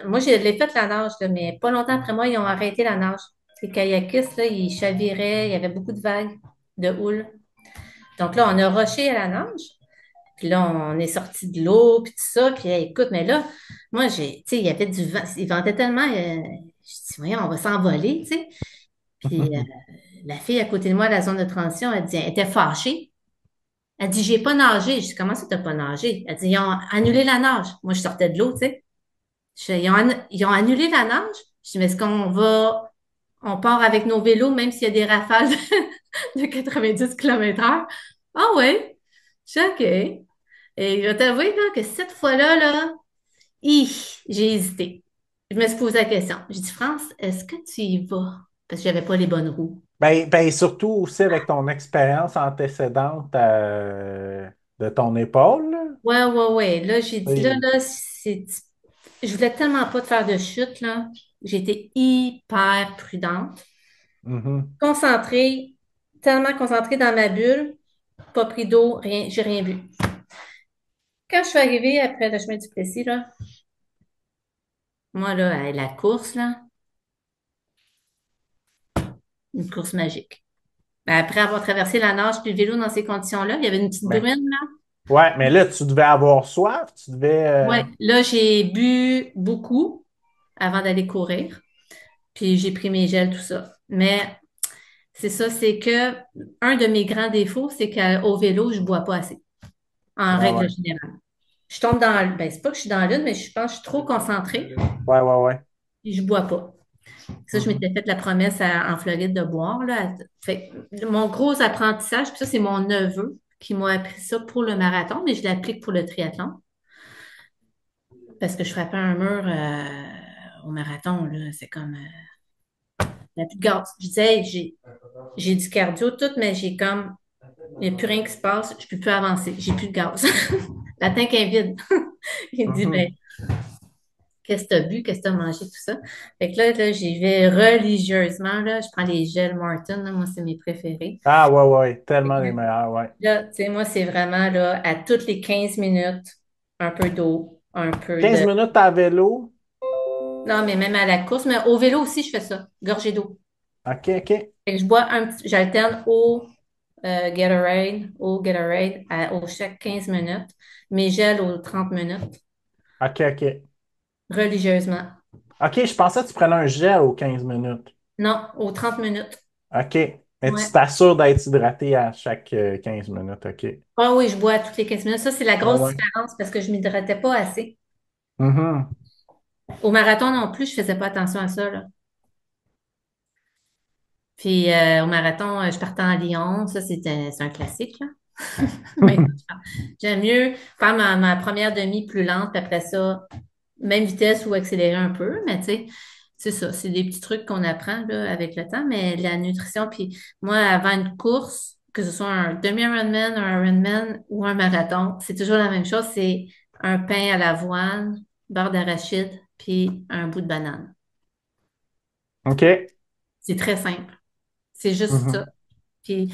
Speaker 3: moi, je l'ai fait la nage, là, mais pas longtemps après moi, ils ont arrêté la nage. Les kayakistes, là, ils chaviraient, il y avait beaucoup de vagues, de houle. Donc là, on a rushé à la nage. Puis là, on est sorti de l'eau, puis tout ça. Puis écoute, mais là, moi, tu sais, il y avait du vent. Il ventait tellement. Je dis, voyons, on va s'envoler, tu sais. Puis la fille à côté de moi, à la zone de transition, elle était fâchée. Elle dit, j'ai pas nagé. Je dis, comment ça, t'as pas nagé? Elle dit, ils ont annulé la nage. Moi, je sortais de l'eau, tu sais. Ils ont annulé la nage. Je dis, mais est-ce on part avec nos vélos, même s'il y a des rafales de 90 km/h? Ah ouais, je dis, OK. Et je vais t'avouer là, que cette fois-là, j'ai hésité. Je me suis posé la question. J'ai dit, France, est-ce que tu y vas? Parce que j'avais pas les bonnes roues.
Speaker 2: Ben, surtout aussi avec ton expérience antécédente de ton épaule, là.
Speaker 3: Ouais, ouais, ouais. Là, j'ai dit,
Speaker 2: Oui.
Speaker 3: je voulais tellement pas te faire de chute, là. J'étais hyper prudente,
Speaker 2: Mhm.
Speaker 3: concentrée, tellement concentrée dans ma bulle, pas pris d'eau, rien, j'ai rien bu. Quand je suis arrivée après le chemin du Plessis, là, moi, là, la course, là, une course magique. Ben, après avoir traversé la nage puis le vélo dans ces conditions-là, il y avait une petite
Speaker 2: Ben,
Speaker 3: bruine, là.
Speaker 2: ouais, mais là, tu devais avoir soif, tu devais.
Speaker 3: Ouais, là, j'ai bu beaucoup avant d'aller courir, puis j'ai pris mes gels, tout ça. Mais c'est ça, c'est que un de mes grands défauts, c'est qu'au vélo, je bois pas assez, en
Speaker 2: Ah
Speaker 3: règle
Speaker 2: ouais.
Speaker 3: générale. Je tombe ben, c'est pas que je suis dans l'une, mais je pense que je suis trop concentrée,
Speaker 2: Ouais, ouais, ouais.
Speaker 3: et je bois pas. Ça, je
Speaker 2: Mhm.
Speaker 3: m'étais fait la promesse en Floride de boire, là. Fait, mon gros apprentissage, puis ça, c'est mon neveu qui m'a appris ça pour le marathon, mais je l'applique pour le triathlon. Parce que je frappais un mur au marathon, là. C'est comme la plus de gaz. Je disais, hey, j'ai du cardio tout, mais j'ai comme il n'y a plus rien qui se passe, je peux plus avancer, j'ai plus de gaz. La tank est vide. Il dit, ben,
Speaker 2: Mhm.
Speaker 3: qu'est-ce que tu as bu, qu'est-ce que tu as mangé, tout ça. Fait que là, j'y vais religieusement, là. Je prends les gels Martin, là. Moi, c'est mes préférés.
Speaker 2: Ah ouais, ouais,
Speaker 3: Fait
Speaker 2: tellement les
Speaker 3: que
Speaker 2: meilleurs, ouais.
Speaker 3: là, tu sais, moi, c'est vraiment, là, à toutes les 15 minutes, un peu d'eau, un peu
Speaker 2: 15
Speaker 3: de...
Speaker 2: minutes à vélo.
Speaker 3: Non, mais même à la course, mais au vélo aussi, je fais ça, gorgée d'eau.
Speaker 2: OK, OK.
Speaker 3: Fait que je bois j'alterne au Gatorade au chaque 15 minutes, mes gels aux 30 minutes,
Speaker 2: OK, OK.
Speaker 3: religieusement.
Speaker 2: OK, je pensais que tu prenais un gel aux 15 minutes.
Speaker 3: Non, aux 30 minutes.
Speaker 2: OK. Mais tu
Speaker 3: Ouais.
Speaker 2: t'assures d'être hydraté à chaque 15 minutes. OK.
Speaker 3: Ah oui, je bois toutes les 15 minutes. Ça, c'est la
Speaker 2: Ouais,
Speaker 3: grosse
Speaker 2: ouais.
Speaker 3: différence parce que je ne m'hydratais pas assez.
Speaker 2: Mhm.
Speaker 3: Au marathon non plus, je ne faisais pas attention à ça, là. Puis au marathon, je partais en Lyon. Ça, c'est un classique, là. Maintenant, j'aime mieux faire ma première demi plus lente, puis après ça, même vitesse ou accélérer un peu, mais tu sais, c'est ça, c'est des petits trucs qu'on apprend là, avec le temps, mais la nutrition, puis moi, avant une course, que ce soit un demi-Ironman, un Ironman ou un marathon, c'est toujours la même chose, c'est un pain à l'avoine, beurre d'arachide, puis un bout de banane.
Speaker 2: OK.
Speaker 3: C'est très simple. C'est juste ça.
Speaker 2: Mhm.
Speaker 3: Puis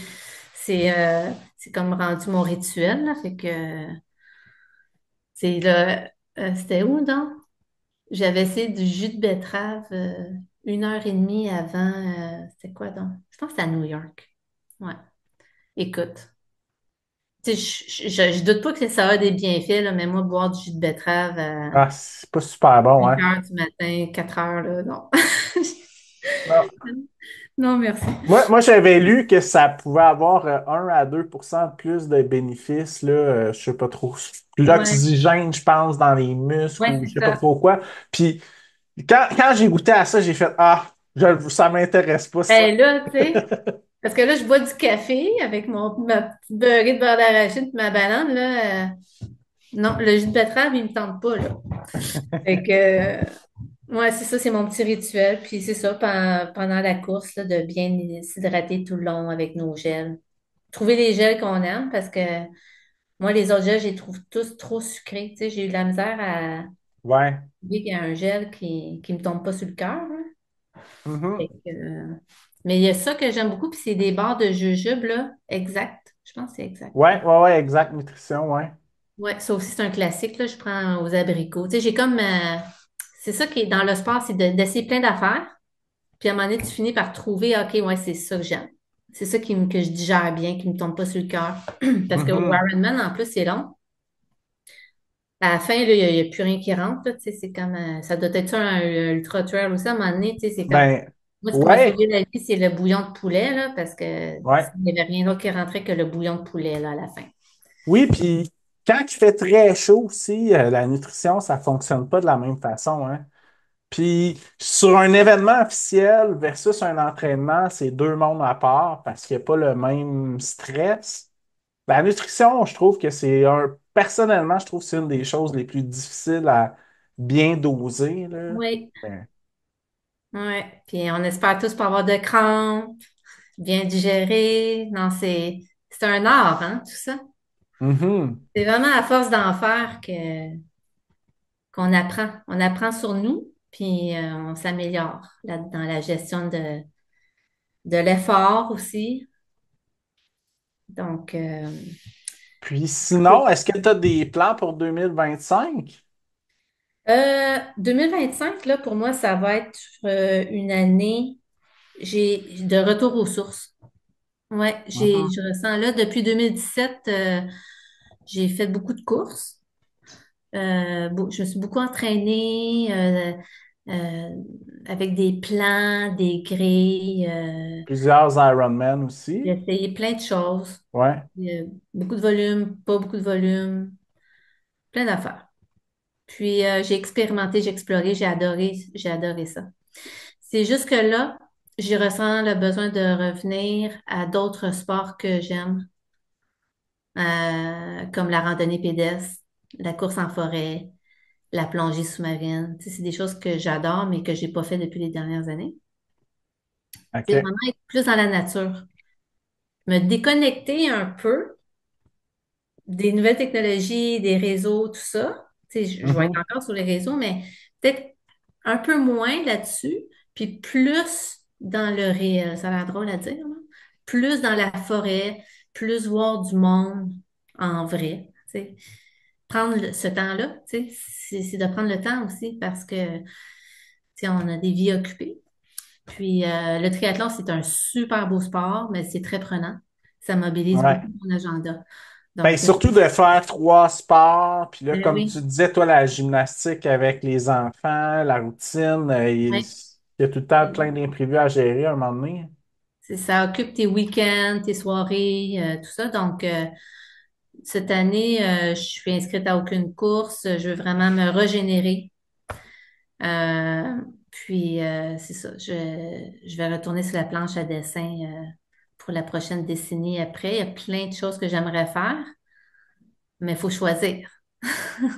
Speaker 3: c'est comme rendu mon rituel, là, fait que c'est là, c'était où donc? J'avais essayé du jus de betterave 1 heure et demie avant. C'était quoi donc? Je pense que c'est à New York. Ouais. Écoute, tu sais, je doute pas que ça a des bienfaits, là, mais moi, boire du jus de betterave à
Speaker 2: Ah, c'est pas super bon,
Speaker 3: 5
Speaker 2: hein?
Speaker 3: heures du matin, 4 heures, là, non.
Speaker 2: Non.
Speaker 3: Non, merci.
Speaker 2: Moi, j'avais lu que ça pouvait avoir 1 à 2% de plus de bénéfices, là, je sais pas trop.
Speaker 3: Ouais,
Speaker 2: L'oxygène, je pense, dans les muscles
Speaker 3: ouais,
Speaker 2: ou je
Speaker 3: c'est
Speaker 2: sais pas
Speaker 3: ça.
Speaker 2: trop quoi. Puis quand j'ai goûté à ça, j'ai fait Ah, ça m'intéresse pas ça.
Speaker 3: Ben là, tu sais, parce que là, je bois du café avec ma petite beurrée de beurre d'arachide et ma banane, là. Non, le jus de betterave, il me tente pas, là. Fait que, ouais, c'est ça, c'est mon petit rituel. Puis c'est ça, pendant la course, là, de bien s'hydrater tout le long avec nos gels. Trouver les gels qu'on aime parce que moi, les autres gels, je les trouve tous trop sucrés. Tu sais, j'ai eu de la misère à
Speaker 2: Ouais.
Speaker 3: trouver qu'il y a un gel qui me tombe pas sur le cœur, là. Fait
Speaker 2: Mhm.
Speaker 3: que, mais il y a ça que j'aime beaucoup, puis c'est des barres de jujube, là. Exact. Je pense que c'est exact.
Speaker 2: Ouais, exact, nutrition, ouais.
Speaker 3: Ouais, ça aussi, c'est un classique, là. Je prends aux abricots. Tu sais, j'ai comme. C'est ça qui est dans le sport, c'est d'essayer plein d'affaires. Puis à un moment donné, tu finis par trouver, OK, ouais, c'est ça que j'aime. C'est ça que je digère bien, qui ne me tombe pas sur le cœur. Parce que au
Speaker 2: Mhm.
Speaker 3: Ironman, en plus, c'est long. À la fin, là, il n'y a plus rien qui rentre, là. Tu sais, c'est comme. Ça doit être ça, un ultra trail aussi. À un moment donné, tu sais, c'est comme.
Speaker 2: Ben,
Speaker 3: Moi, ce qui m'a
Speaker 2: ouais,
Speaker 3: sauvé la vie, c'est le bouillon de poulet, là, parce que
Speaker 2: ouais.
Speaker 3: il n'y avait rien d'autre qui rentrait que le bouillon de poulet, là, à la fin.
Speaker 2: Oui, puis quand il fait très chaud aussi, la nutrition, ça fonctionne pas de la même façon, hein. Puis sur un événement officiel versus un entraînement, c'est deux mondes à part parce qu'il n'y a pas le même stress. La nutrition, je trouve que personnellement, je trouve que c'est une des choses les plus difficiles à bien doser, là.
Speaker 3: Oui,
Speaker 2: Ben,
Speaker 3: oui. Puis on espère tous pas avoir de crampes, bien digérer. Non, c'est un art, hein, tout ça.
Speaker 2: mhm.
Speaker 3: C'est vraiment à force d'en faire qu'on apprend. On apprend sur nous, puis on s'améliore là, dans la gestion de l'effort aussi. Donc,
Speaker 2: Puis sinon, est-ce que tu as des plans pour 2025?
Speaker 3: 2025, là, pour moi, ça va être une année de retour aux sources. Ouais,
Speaker 2: Mhm.
Speaker 3: je ressens là, depuis 2017, j'ai fait beaucoup de courses. Je me suis beaucoup entraînée euh, avec des plans, des grilles.
Speaker 2: Plusieurs Ironman
Speaker 3: J'ai
Speaker 2: aussi.
Speaker 3: essayé plein de choses.
Speaker 2: Ouais.
Speaker 3: Beaucoup de volume, pas beaucoup de volume, plein d'affaires. Puis j'ai expérimenté, j'ai exploré, j'ai adoré ça. C'est juste que là, je ressens le besoin de revenir à d'autres sports que j'aime, comme la randonnée pédestre, la course en forêt, la plongée sous-marine. Tu sais, c'est des choses que j'adore, mais que j'ai pas fait depuis les dernières années. Tu sais,
Speaker 2: OK.
Speaker 3: vraiment être plus dans la nature. Me déconnecter un peu des nouvelles technologies, des réseaux, tout ça. Tu sais, je vais être
Speaker 2: Mhm.
Speaker 3: encore sur les réseaux, mais peut-être un peu moins là-dessus, puis plus dans le réel. Ça a l'air drôle à dire, là. Plus dans la forêt, plus voir du monde en vrai. Tu sais. Prendre ce temps-là, tu sais, c'est de prendre le temps aussi parce que, tu sais, on a des vies occupées. Puis le triathlon, c'est un super beau sport, mais c'est très prenant. Ça mobilise beaucoup
Speaker 2: Ouais.
Speaker 3: mon agenda.
Speaker 2: Ben,
Speaker 3: Donc,
Speaker 2: surtout de faire trois sports. Puis là, comme tu
Speaker 3: oui,
Speaker 2: disais, toi, la gymnastique avec les enfants, la routine,
Speaker 3: oui.
Speaker 2: il y a tout le temps plein d'imprévus à gérer à un moment donné.
Speaker 3: Ça occupe tes week-ends, tes soirées, tout ça. Donc, cette année, je suis inscrite à aucune course. Je veux vraiment me régénérer. Puis, c'est ça. Je vais retourner sur la planche à dessin pour la prochaine décennie après. Il y a plein de choses que j'aimerais faire, mais il faut choisir.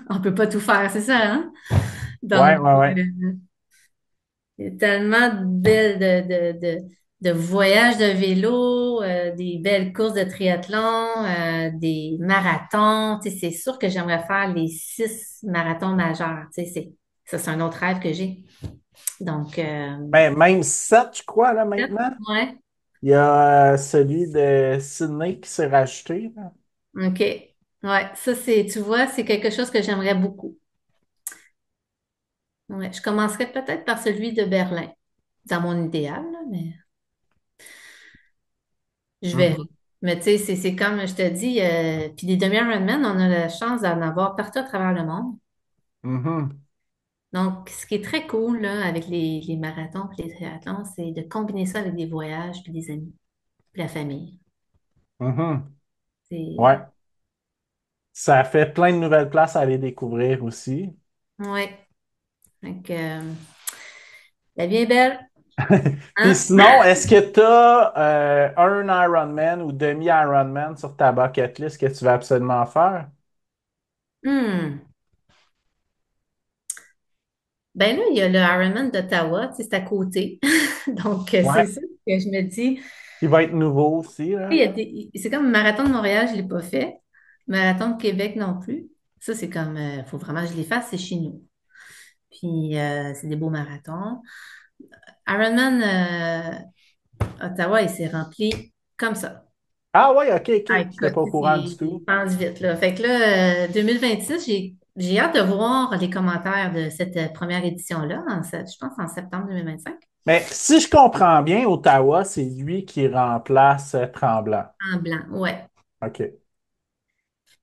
Speaker 3: On peut pas tout faire, c'est ça, hein?
Speaker 2: Ouais,
Speaker 3: Donc,
Speaker 2: ouais, ouais.
Speaker 3: il y a tellement de belles de voyages de vélo, des belles courses de triathlon, des marathons. Tu sais, c'est sûr que j'aimerais faire les 6 marathons majeurs. Tu sais, ça, c'est un autre rêve que j'ai. Donc,
Speaker 2: Ben, même 7, je crois, là, maintenant.
Speaker 3: ouais,
Speaker 2: Il y a celui de Sydney qui s'est rajouté, là.
Speaker 3: OK. Ouais, ça, tu vois, c'est quelque chose que j'aimerais beaucoup. Ouais, je commencerai peut-être par celui de Berlin, dans mon idéal, là, mais je verrai.
Speaker 2: Mhm.
Speaker 3: Mais tu sais, c'est comme je te dis, puis des demi-Ironman, on a la chance d'en avoir partout à travers le monde.
Speaker 2: Mhm.
Speaker 3: Donc, ce qui est très cool là, avec les marathons et les triathlons, c'est de combiner ça avec des voyages puis des amis, puis la famille.
Speaker 2: Mhm. Ouais.
Speaker 3: C'est...
Speaker 2: Ça fait plein de nouvelles places à aller découvrir aussi.
Speaker 3: Ouais. Donc, la vie est belle,
Speaker 2: Puis
Speaker 3: hein?
Speaker 2: sinon, est-ce que tu as un Ironman ou demi-Ironman sur ta bucket list que tu veux absolument faire?
Speaker 3: Hmm. Ben là, il y a le Ironman d'Ottawa, tu sais, c'est à côté. Donc, c'est
Speaker 2: Ouais.
Speaker 3: ça que je me dis.
Speaker 2: Qui va être nouveau aussi,
Speaker 3: Il
Speaker 2: là.
Speaker 3: y a c'est comme le marathon de Montréal, je ne l'ai pas fait. Marathon de Québec non plus. Ça, c'est comme, il faut vraiment que je les fasse, c'est chez nous. Puis, c'est des beaux marathons. Ironman Ottawa, il s'est rempli comme ça.
Speaker 2: Ah ouais, ok, ok.
Speaker 3: Ah,
Speaker 2: J'étais
Speaker 3: écoute,
Speaker 2: pas au courant du
Speaker 3: il
Speaker 2: tout.
Speaker 3: passe vite, là. Fait que là, 2026, j'ai hâte de voir les commentaires de cette première édition-là, je pense en septembre 2025,
Speaker 2: Mais si je comprends bien, Ottawa, c'est lui qui remplace Tremblant.
Speaker 3: en blanc, ouais.
Speaker 2: OK.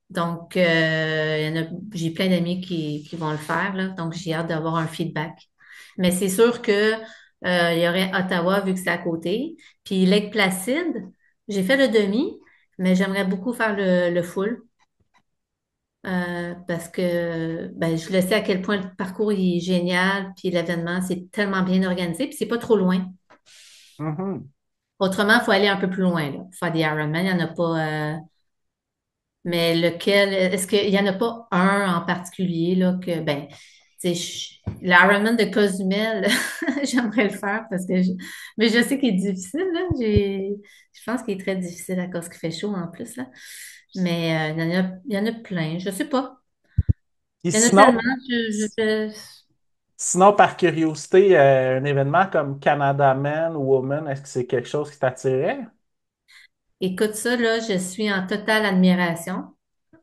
Speaker 3: Donc, j'ai plein d'amis qui vont le faire, là. Donc, j'ai hâte d'avoir un feedback. Mais c'est sûr que, il y aurait Ottawa, vu que c'est à côté. Puis Lake Placide, j'ai fait le demi, mais j'aimerais beaucoup faire le full. Parce que ben, je le sais à quel point le parcours il est génial, puis l'événement, c'est tellement bien organisé, puis c'est pas trop loin.
Speaker 2: Mhm.
Speaker 3: Autrement, il faut aller un peu plus loin, là, pour faire des Ironman. Il n'y en a pas. Mais lequel, est-ce qu'il n'y en a pas un en particulier, là, que, ben, tu sais, l'Ironman de Cozumel, j'aimerais le faire mais je sais qu'il est difficile, là. Je pense qu'il est très difficile à cause qu'il fait chaud en plus, là. Mais il y en a plein. Je sais pas.
Speaker 2: Et
Speaker 3: Il y en a tellement.
Speaker 2: sinon,
Speaker 3: Je-
Speaker 2: sinon, par curiosité, un événement comme Canada Man ou Woman, est-ce que c'est quelque chose qui t'attirait?
Speaker 3: Écoute ça, là, je suis en totale admiration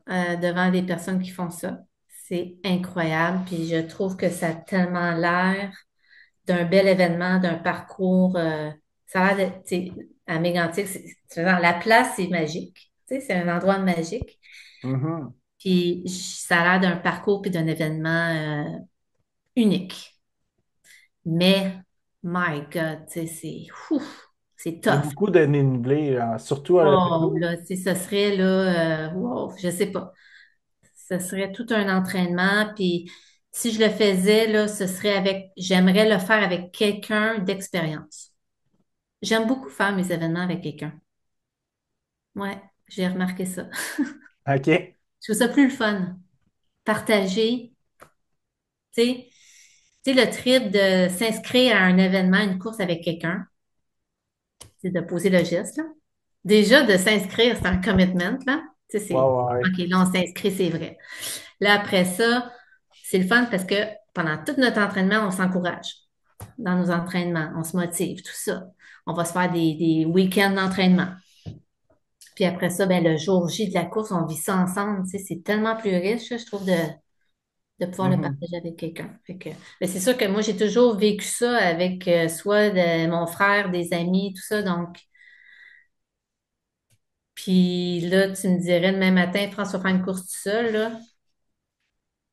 Speaker 3: devant les personnes qui font ça. C'est incroyable. Puis je trouve que ça a tellement l'air d'un bel événement, d'un parcours. Ça a l'air de, tu sais, à Mégantic, la place, c'est magique. Tu sais, c'est un endroit magique.
Speaker 2: Mhm.
Speaker 3: Puis ça a l'air d'un parcours puis d'un événement unique. Mais, my God, tu sais, ouf, c'est
Speaker 2: Il y a
Speaker 3: tough.
Speaker 2: beaucoup de dénivelé, surtout à le
Speaker 3: Oh,
Speaker 2: vélo.
Speaker 3: là, tu sais, ça serait là, wow, je sais pas. Ce serait tout un entraînement. Puis si je le faisais, là, j'aimerais le faire avec quelqu'un d'expérience. J'aime beaucoup faire mes événements avec quelqu'un. Ouais, j'ai remarqué ça.
Speaker 2: OK.
Speaker 3: Je trouve ça plus le fun. Partager, tu sais, le trip de s'inscrire à un événement, une course avec quelqu'un, c'est de poser le geste, là. Déjà, de s'inscrire, c'est un commitment, là. Tu sais,
Speaker 2: Ouais, ouais.
Speaker 3: OK, là, on s'inscrit, c'est vrai. Là, après ça, c'est le fun parce que pendant tout notre entraînement, on s'encourage dans nos entraînements, on se motive, tout ça. On va se faire des week-ends d'entraînement. Puis après ça, ben, le jour J de la course, on vit ça ensemble. Tu sais, c'est tellement plus riche, là, je trouve, de pouvoir le
Speaker 2: Mhm.
Speaker 3: partager avec quelqu'un. Mais c'est sûr que moi, j'ai toujours vécu ça avec soit mon frère, des amis, tout ça. Donc, puis là, tu me dirais demain matin, François, faire une course tout seul, là,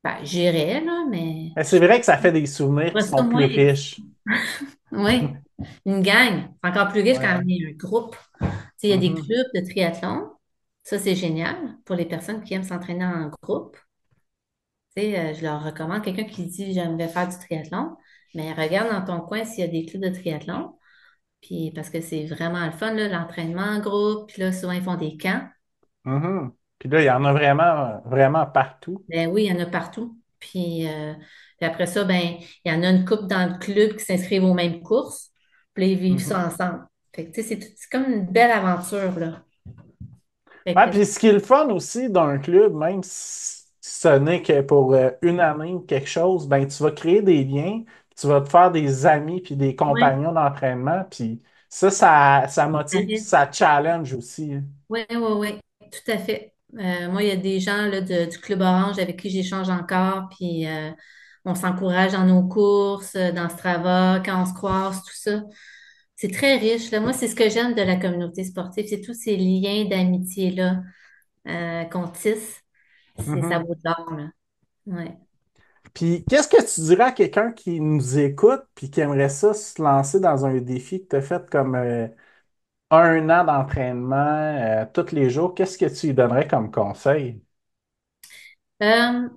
Speaker 3: ben, j'irais, là, mais
Speaker 2: Mais c'est
Speaker 3: je
Speaker 2: vrai que ça fait des souvenirs qui
Speaker 3: trouverais ça
Speaker 2: sont plus
Speaker 3: moins
Speaker 2: riches.
Speaker 3: oui, une gang. C'est encore plus riche quand
Speaker 2: Ouais.
Speaker 3: il y a un groupe. Tu sais, il y a des
Speaker 2: Mhm.
Speaker 3: clubs de triathlon. Ça, c'est génial pour les personnes qui aiment s'entraîner en groupe. Tu sais, je leur recommande quelqu'un qui dit j'aimerais faire du triathlon, mais regarde dans ton coin s'il y a des clubs de triathlon. Puis parce que c'est vraiment le fun, là, l'entraînement en groupe. Puis là, souvent, ils font des camps.
Speaker 2: Mhm. Puis là, il y en a vraiment, vraiment partout.
Speaker 3: Ben oui, il y en a partout. Puis après ça, ben, il y en a une couple dans le club qui s'inscrivent aux mêmes courses. Puis là, ils vivent ça
Speaker 2: Mhm.
Speaker 3: ensemble. Fait que, tu sais, c'est comme une belle aventure, là. Fait
Speaker 2: Ouais,
Speaker 3: que,
Speaker 2: puis ce qui est le fun aussi d'un club, même si ce n'est que pour une année ou quelque chose, ben tu vas créer des liens, tu vas te faire des amis puis des
Speaker 3: oui,
Speaker 2: compagnons d'entraînement, puis ça
Speaker 3: ça
Speaker 2: motive, puis
Speaker 3: reste.
Speaker 2: ça challenge aussi.
Speaker 3: Oui, oui, oui, tout à fait. Moi, il y a des gens là, du Club Orange avec qui j'échange encore, puis on s'encourage dans nos courses, dans Strava, quand on se croise, tout ça. C'est très riche, là. Moi, c'est ce que j'aime de la communauté sportive, c'est tous ces liens d'amitié-là qu'on tisse. Ça
Speaker 2: Mhm.
Speaker 3: vaut de l'or, là. Ouais.
Speaker 2: Puis, qu'est-ce que tu dirais à quelqu'un qui nous écoute puis qui aimerait ça se lancer dans un défi que tu as fait comme 1 an d'entraînement tous les jours? Qu'est-ce que tu lui donnerais comme conseil?
Speaker 3: Euh,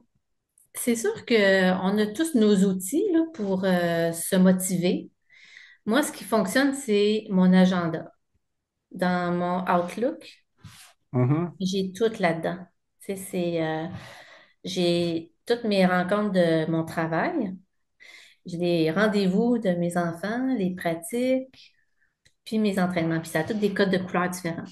Speaker 3: c'est sûr qu'on a tous nos outils là, pour se motiver. Moi, ce qui fonctionne, c'est mon agenda. Dans mon Outlook,
Speaker 2: Mhm.
Speaker 3: j'ai tout là-dedans. Tu sais, j'ai toutes mes rencontres de mon travail, j'ai des rendez-vous de mes enfants, les pratiques, puis mes entraînements. Puis ça a tous des codes de couleurs différents.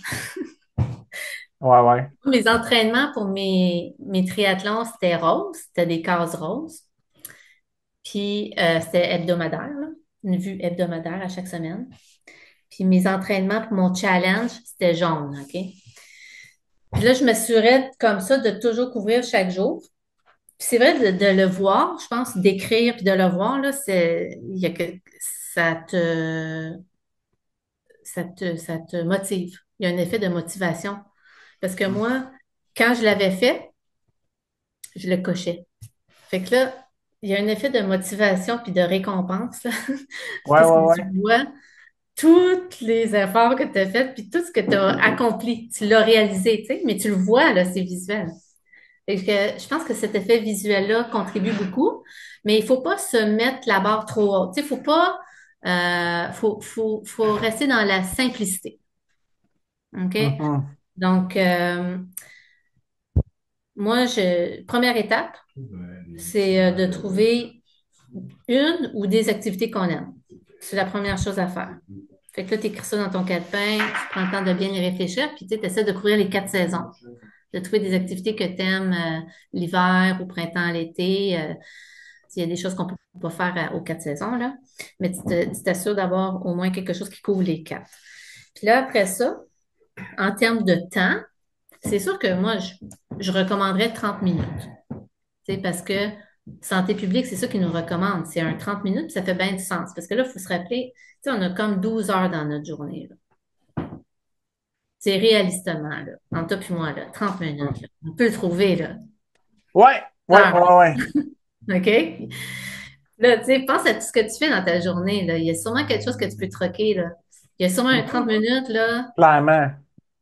Speaker 2: Ouais, ouais.
Speaker 3: Mes entraînements pour mes triathlons, c'était rose, c'était des cases roses. Puis c'était hebdomadaire, là, une vue hebdomadaire à chaque semaine. Puis mes entraînements pour mon challenge, c'était jaune, OK? Puis là, je m'assurais comme ça de toujours couvrir chaque jour. Puis c'est vrai de le voir, je pense, d'écrire puis de le voir, là, il y a que, ça te, ça te motive. Il y a un effet de motivation. Parce que moi, quand je l'avais fait, je le cochais. Fait que là, il y a un effet de motivation puis de récompense, là.
Speaker 2: Ouais,
Speaker 3: Parce que
Speaker 2: ouais,
Speaker 3: tu
Speaker 2: ouais.
Speaker 3: vois tous les efforts que tu as faits puis tout ce que tu as accompli. Tu l'as réalisé, tu sais, mais tu le vois, là, c'est visuel. Fait que je pense que cet effet visuel-là contribue beaucoup, mais il faut pas se mettre la barre trop haute. Tu sais, faut pas, faut rester dans la simplicité. OK?
Speaker 2: Mhm.
Speaker 3: Donc, moi, première étape, c'est de trouver une ou des activités qu'on aime. C'est la première chose à faire. Fait que là, tu écris ça dans ton calepin, tu prends le temps de bien y réfléchir, puis tu essaies de couvrir les 4 saisons, de trouver des activités que tu aimes l'hiver, au printemps, l'été. Il y a des choses qu'on ne peut pas faire aux 4 saisons, là, mais tu t'assures d'avoir au moins quelque chose qui couvre les quatre. Puis là, après ça, en termes de temps, c'est sûr que moi, je recommanderais 30 minutes. Tu sais, parce que santé publique, c'est ça qu'ils nous recommandent. C'est un 30 minutes, puis ça fait bien du sens. Parce que là, il faut se rappeler, tu sais, on a comme 12 heures dans notre journée, là. C'est réalistement, là, entre toi et moi, là, 30 minutes, là. On peut le trouver, là.
Speaker 2: Ouais, ouais,
Speaker 3: Heure,
Speaker 2: ouais, ouais.
Speaker 3: OK? Là, tu sais, pense à tout ce que tu fais dans ta journée, là. Il y a sûrement quelque chose que tu peux troquer, là. Il y a sûrement un 30
Speaker 2: Mhm.
Speaker 3: minutes, là,
Speaker 2: Clairement.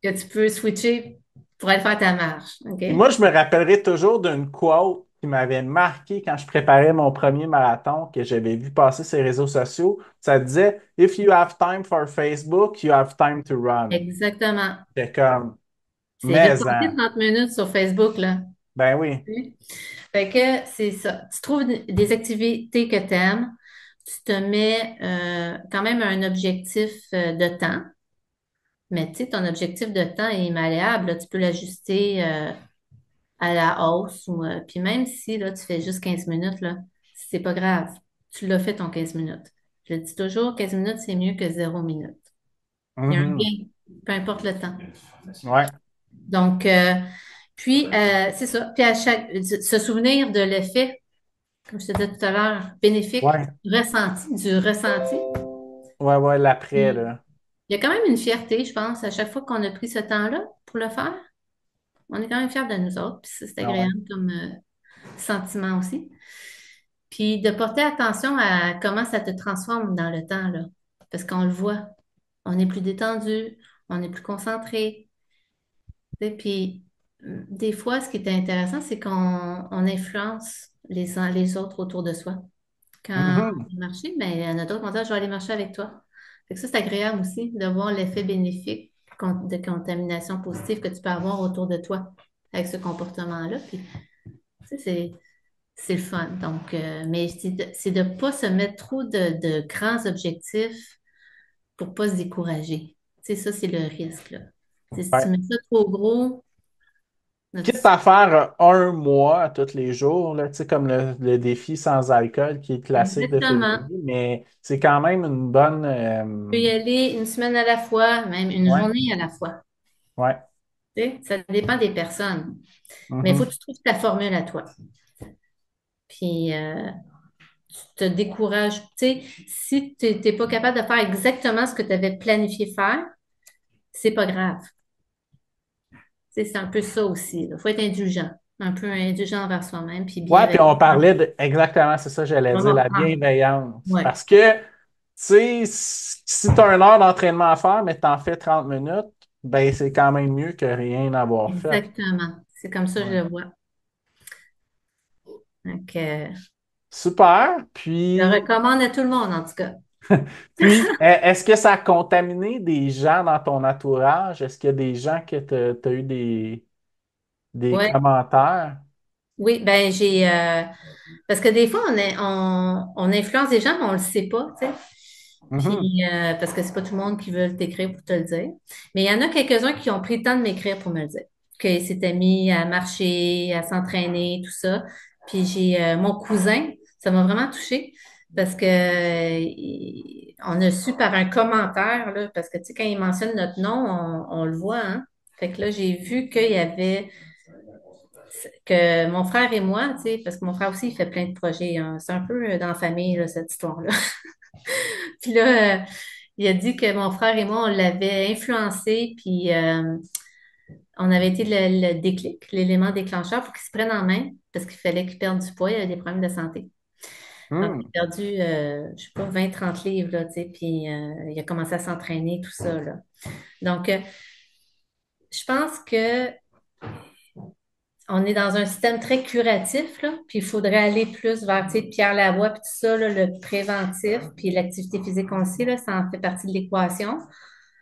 Speaker 3: que tu peux switcher pour aller faire ta marche, OK?
Speaker 2: Puis moi, je me rappellerai toujours d'une quote qui m'avait marqué quand je préparais mon premier marathon, que j'avais vu passer sur les réseaux sociaux. Ça disait, If you have time for Facebook, you have time to run.
Speaker 3: Exactement.
Speaker 2: C'est comme,
Speaker 3: C'est
Speaker 2: mais,
Speaker 3: reporté 30 minutes sur Facebook, là.
Speaker 2: ben oui.
Speaker 3: Fait que c'est ça. Tu trouves des activités que tu aimes, tu te mets quand même un objectif de temps, mais tu sais, ton objectif de temps est malléable, là. Tu peux l'ajuster à la hausse ou puis même si là, tu fais juste 15 minutes, là, c'est pas grave. Tu l'as fait ton 15 minutes. Je le dis toujours, 15 minutes, c'est mieux que 0 minute. Il y a un
Speaker 2: Mhm.
Speaker 3: gain, peu importe le temps.
Speaker 2: Ouais.
Speaker 3: Donc, puis, c'est ça. Puis, se souvenir de l'effet, comme je te disais tout à l'heure, bénéfique,
Speaker 2: Ouais.
Speaker 3: du ressenti.
Speaker 2: Ouais, ouais, l'après,
Speaker 3: Puis,
Speaker 2: là.
Speaker 3: il y a quand même une fierté, je pense, à chaque fois qu'on a pris ce temps-là pour le faire. On est quand même fiers de nous autres. Puis, ça, c'est
Speaker 2: Ah ouais.
Speaker 3: agréable comme sentiment aussi. Puis, de porter attention à comment ça te transforme dans le temps, là. Parce qu'on le voit. On est plus détendu, on est plus concentré. Tu sais, puis, des fois, ce qui est intéressant, c'est qu'on influence les uns les autres autour de soi. Quand
Speaker 2: Mhm.
Speaker 3: on va marcher, ben, il y en a d'autres qui vont dire, je vais aller marcher avec toi. Fait que ça, c'est agréable aussi de voir l'effet bénéfique de contamination positive que tu peux avoir autour de toi avec ce comportement-là. Puis, tu sais, c'est le fun. Donc, mais c'est de ne pas se mettre trop de grands objectifs pour ne pas se décourager. Tu sais, ça, c'est le risque, là. Tu sais, si tu
Speaker 2: Ouais.
Speaker 3: mets ça trop gros, là,
Speaker 2: Quitte à faire 1 mois à tous les jours, là, tu sais, comme le défi sans alcool qui est classique de février,
Speaker 3: exactement.
Speaker 2: mais c'est quand même une bonne.
Speaker 3: Tu peux y aller une semaine à la fois, même une
Speaker 2: Ouais,
Speaker 3: journée à la fois.
Speaker 2: ouais.
Speaker 3: Tu sais, ça dépend des personnes. Mais il faut que
Speaker 2: Mhm.
Speaker 3: tu trouves ta formule à toi. Puis, tu te décourages. Tu sais, si tu n'es pas capable de faire exactement ce que tu avais planifié faire, c'est pas grave. Tu sais, c'est un peu ça aussi. Il faut être indulgent. un peu indulgent envers soi-même, puis
Speaker 2: Ouais, puis on
Speaker 3: bienveillant.
Speaker 2: parlait de, exactement, c'est ça que j'allais
Speaker 3: On
Speaker 2: dire,
Speaker 3: va
Speaker 2: la
Speaker 3: reprendre.
Speaker 2: bienveillance.
Speaker 3: Ouais,
Speaker 2: Parce que, tu sais, si tu as une heure d'entraînement à faire, mais tu en fais 30 minutes, ben c'est quand même mieux que rien n'avoir fait.
Speaker 3: exactement. C'est comme ça que je
Speaker 2: Ouais.
Speaker 3: le vois. Donc,
Speaker 2: Super.
Speaker 3: je le
Speaker 2: Puis,
Speaker 3: recommande à tout le monde, en tout cas.
Speaker 2: est-ce que ça a contaminé des gens dans ton entourage? Est-ce qu'il y a des gens que tu as eu des
Speaker 3: Ouais.
Speaker 2: commentaires?
Speaker 3: Oui, ben parce que des fois, on influence des gens, mais on le sait pas, tu sais.
Speaker 2: Mhm.
Speaker 3: Puis, parce que c'est pas tout le monde qui veut t'écrire pour te le dire. Mais il y en a quelques-uns qui ont pris le temps de m'écrire pour me le dire. Qu'ils s'étaient mis à marcher, à s'entraîner, tout ça. Puis mon cousin, ça m'a vraiment touchée parce que on a su par un commentaire, là, parce que tu sais, quand il mentionne notre nom, on le voit, hein. Fait que là, j'ai vu qu'il y avait que mon frère et moi, tu sais, parce que mon frère aussi, il fait plein de projets, hein. C'est un peu dans la famille, là, cette histoire-là. Puis là, il a dit que mon frère et moi, on l'avait influencé, puis on avait été le déclic, l'élément déclencheur pour qu'il se prenne en main, parce qu'il fallait qu'il perde du poids, il avait des problèmes de santé. Donc, il
Speaker 2: Hmm.
Speaker 3: a perdu, je sais pas, 20, 30 livres, là, tu sais, puis il a commencé à s'entraîner, tout ça, là. Donc, je pense que on est dans un système très curatif, là, puis il faudrait aller plus vers, tu sais, Pierre Lavoie, puis tout ça, là, le préventif, puis l'activité physique aussi, là, ça en fait partie de l'équation.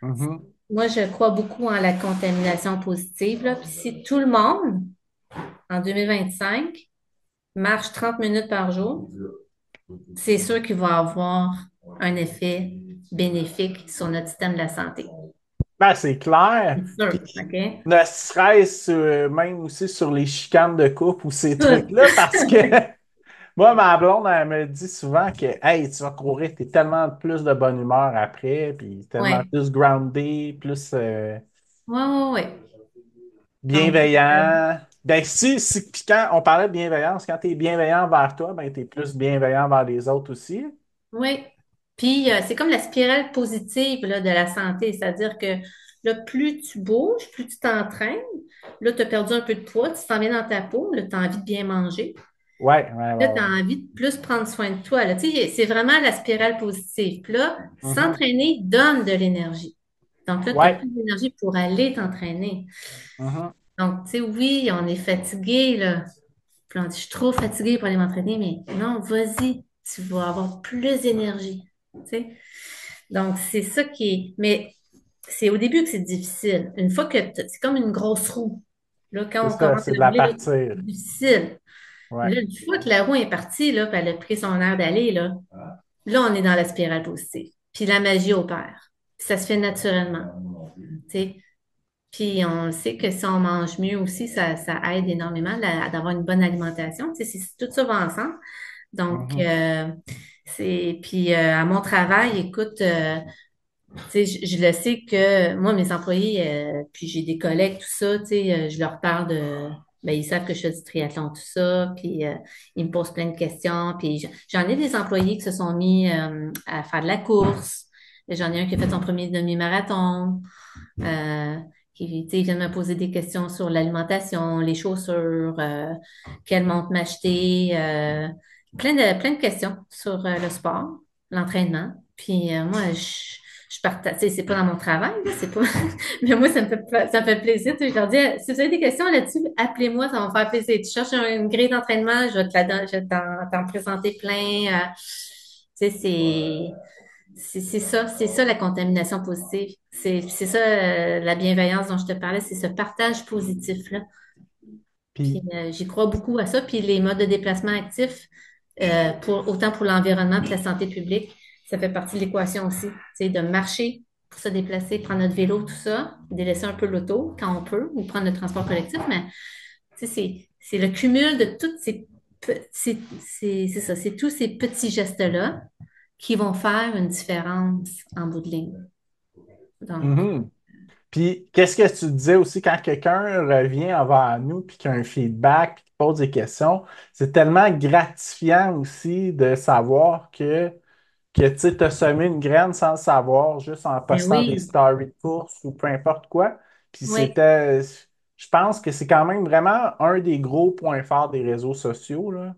Speaker 2: Mhm.
Speaker 3: Moi, je crois beaucoup en la contamination positive, là, puis si tout le monde, en 2025, marche 30 minutes par jour, c'est sûr qu'il va avoir un effet bénéfique sur notre système de la santé.
Speaker 2: Ben, c'est clair.
Speaker 3: C'est sûr,
Speaker 2: Puis,
Speaker 3: OK?
Speaker 2: ne serait-ce même aussi sur les chicanes de couple ou ces
Speaker 3: Tout.
Speaker 2: trucs-là, parce que moi, ma blonde, elle me dit souvent que, hey, tu vas courir, t'es tellement plus de bonne humeur après, puis tellement
Speaker 3: Ouais.
Speaker 2: plus groundé, plus
Speaker 3: Ouais, ouais, ouais. Donc,
Speaker 2: bienveillant. Ben, puis quand on parlait de bienveillance, quand t'es bienveillant vers toi, ben, t'es plus bienveillant vers les autres aussi.
Speaker 3: oui. Puis, c'est comme la spirale positive là, de la santé, c'est-à-dire que là, plus tu bouges, plus tu t'entraînes, là, tu as perdu un peu de poids, tu t'en viens dans ta peau, là, tu as envie de bien manger,
Speaker 2: Ouais, ouais,
Speaker 3: là,
Speaker 2: ouais,
Speaker 3: tu as
Speaker 2: ouais.
Speaker 3: envie de plus prendre soin de toi. Là. Tu sais, c'est vraiment la spirale positive. Puis là,
Speaker 2: Mhm.
Speaker 3: s'entraîner donne de l'énergie. Donc là, tu as
Speaker 2: Ouais.
Speaker 3: plus d'énergie pour aller t'entraîner.
Speaker 2: Mhm.
Speaker 3: Donc, tu sais, oui, on est fatigué, là. Puis on dit, je suis trop fatiguée pour aller m'entraîner, mais non, vas-y, tu vas avoir plus d'énergie. Tu sais? Donc, c'est ça qui est. Mais c'est au début que c'est difficile. Une fois que c'est comme une grosse roue. Là,
Speaker 2: C'est
Speaker 3: quand on
Speaker 2: ça,
Speaker 3: commence
Speaker 2: c'est de
Speaker 3: à
Speaker 2: la
Speaker 3: rouler, là,
Speaker 2: partir.
Speaker 3: c'est difficile.
Speaker 2: Ouais.
Speaker 3: Là, une fois que la roue est partie, là, puis elle a pris son air d'aller, là, on est dans la spirale positive. Puis la magie opère. Puis ça se fait naturellement. Tu sais. Puis on sait que si on mange mieux aussi, ça aide énormément d'avoir une bonne alimentation. Tu sais, tout ça va ensemble. Donc,
Speaker 2: Mhm.
Speaker 3: puis à mon travail, écoute, tu sais, je le sais que moi, mes employés, puis j'ai des collègues, tout ça, tu sais, je leur parle ben, ils savent que je fais du triathlon, tout ça, puis ils me posent plein de questions, puis j'en ai des employés qui se sont mis à faire de la course. J'en ai un qui a fait son premier demi-marathon, euh, qui, tu sais, vient de me poser des questions sur l'alimentation, les chaussures, quelle montre m'acheter, plein de questions sur le sport, l'entraînement. Puis moi, je partage, tu sais, c'est pas dans mon travail, là, c'est pas, mais moi, ça me fait plaisir. Tu sais, je leur dis, si vous avez des questions là-dessus, appelez-moi, ça va me faire plaisir. Tu cherches une grille d'entraînement, je vais te la donner, je vais t'en présenter plein. Tu sais, c'est ça la contamination positive. C'est ça la bienveillance dont je te parlais, c'est ce partage positif-là. Puis
Speaker 2: Puis,
Speaker 3: j'y crois beaucoup à ça. Puis les modes de déplacement actifs, autant pour l'environnement que la santé publique, ça fait partie de l'équation aussi. C'est de marcher pour se déplacer, prendre notre vélo, tout ça, délaisser un peu l'auto quand on peut, ou prendre le transport collectif, mais tu sais, c'est le cumul de toutes c'est ça, c'est tous ces petits gestes-là qui vont faire une différence en bout de ligne. Donc,
Speaker 2: mhm. Puis, qu'est-ce que tu disais aussi quand quelqu'un revient envers nous puis qu'il y a un feedback puis qu'il pose des questions? C'est tellement gratifiant aussi de savoir que tu as semé une graine sans le savoir, juste en
Speaker 3: ben
Speaker 2: postant des
Speaker 3: oui,
Speaker 2: stories de course ou peu importe quoi. Puis
Speaker 3: oui,
Speaker 2: c'était. je pense que c'est quand même vraiment un des gros points forts des réseaux sociaux, là.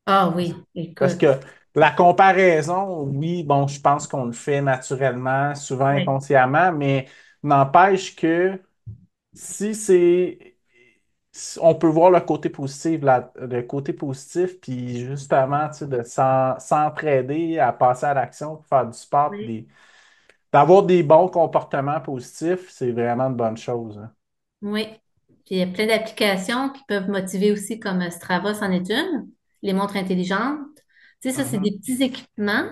Speaker 3: Ah oui,
Speaker 2: Parce
Speaker 3: écoute.
Speaker 2: que la comparaison, oui, bon, je pense qu'on le fait naturellement, souvent
Speaker 3: Oui,
Speaker 2: inconsciemment, mais n'empêche que si c'est on peut voir le côté positif, le côté positif, puis justement, tu sais, de s'entraider à passer à l'action pour faire du sport, puis
Speaker 3: oui.
Speaker 2: d'avoir des bons comportements positifs, c'est vraiment une bonne chose, hein.
Speaker 3: Oui. Puis il y a plein d'applications qui peuvent motiver aussi, comme Strava, c'en est une, les montres intelligentes. Tu sais, ça, c'est
Speaker 2: Mhm.
Speaker 3: des petits équipements,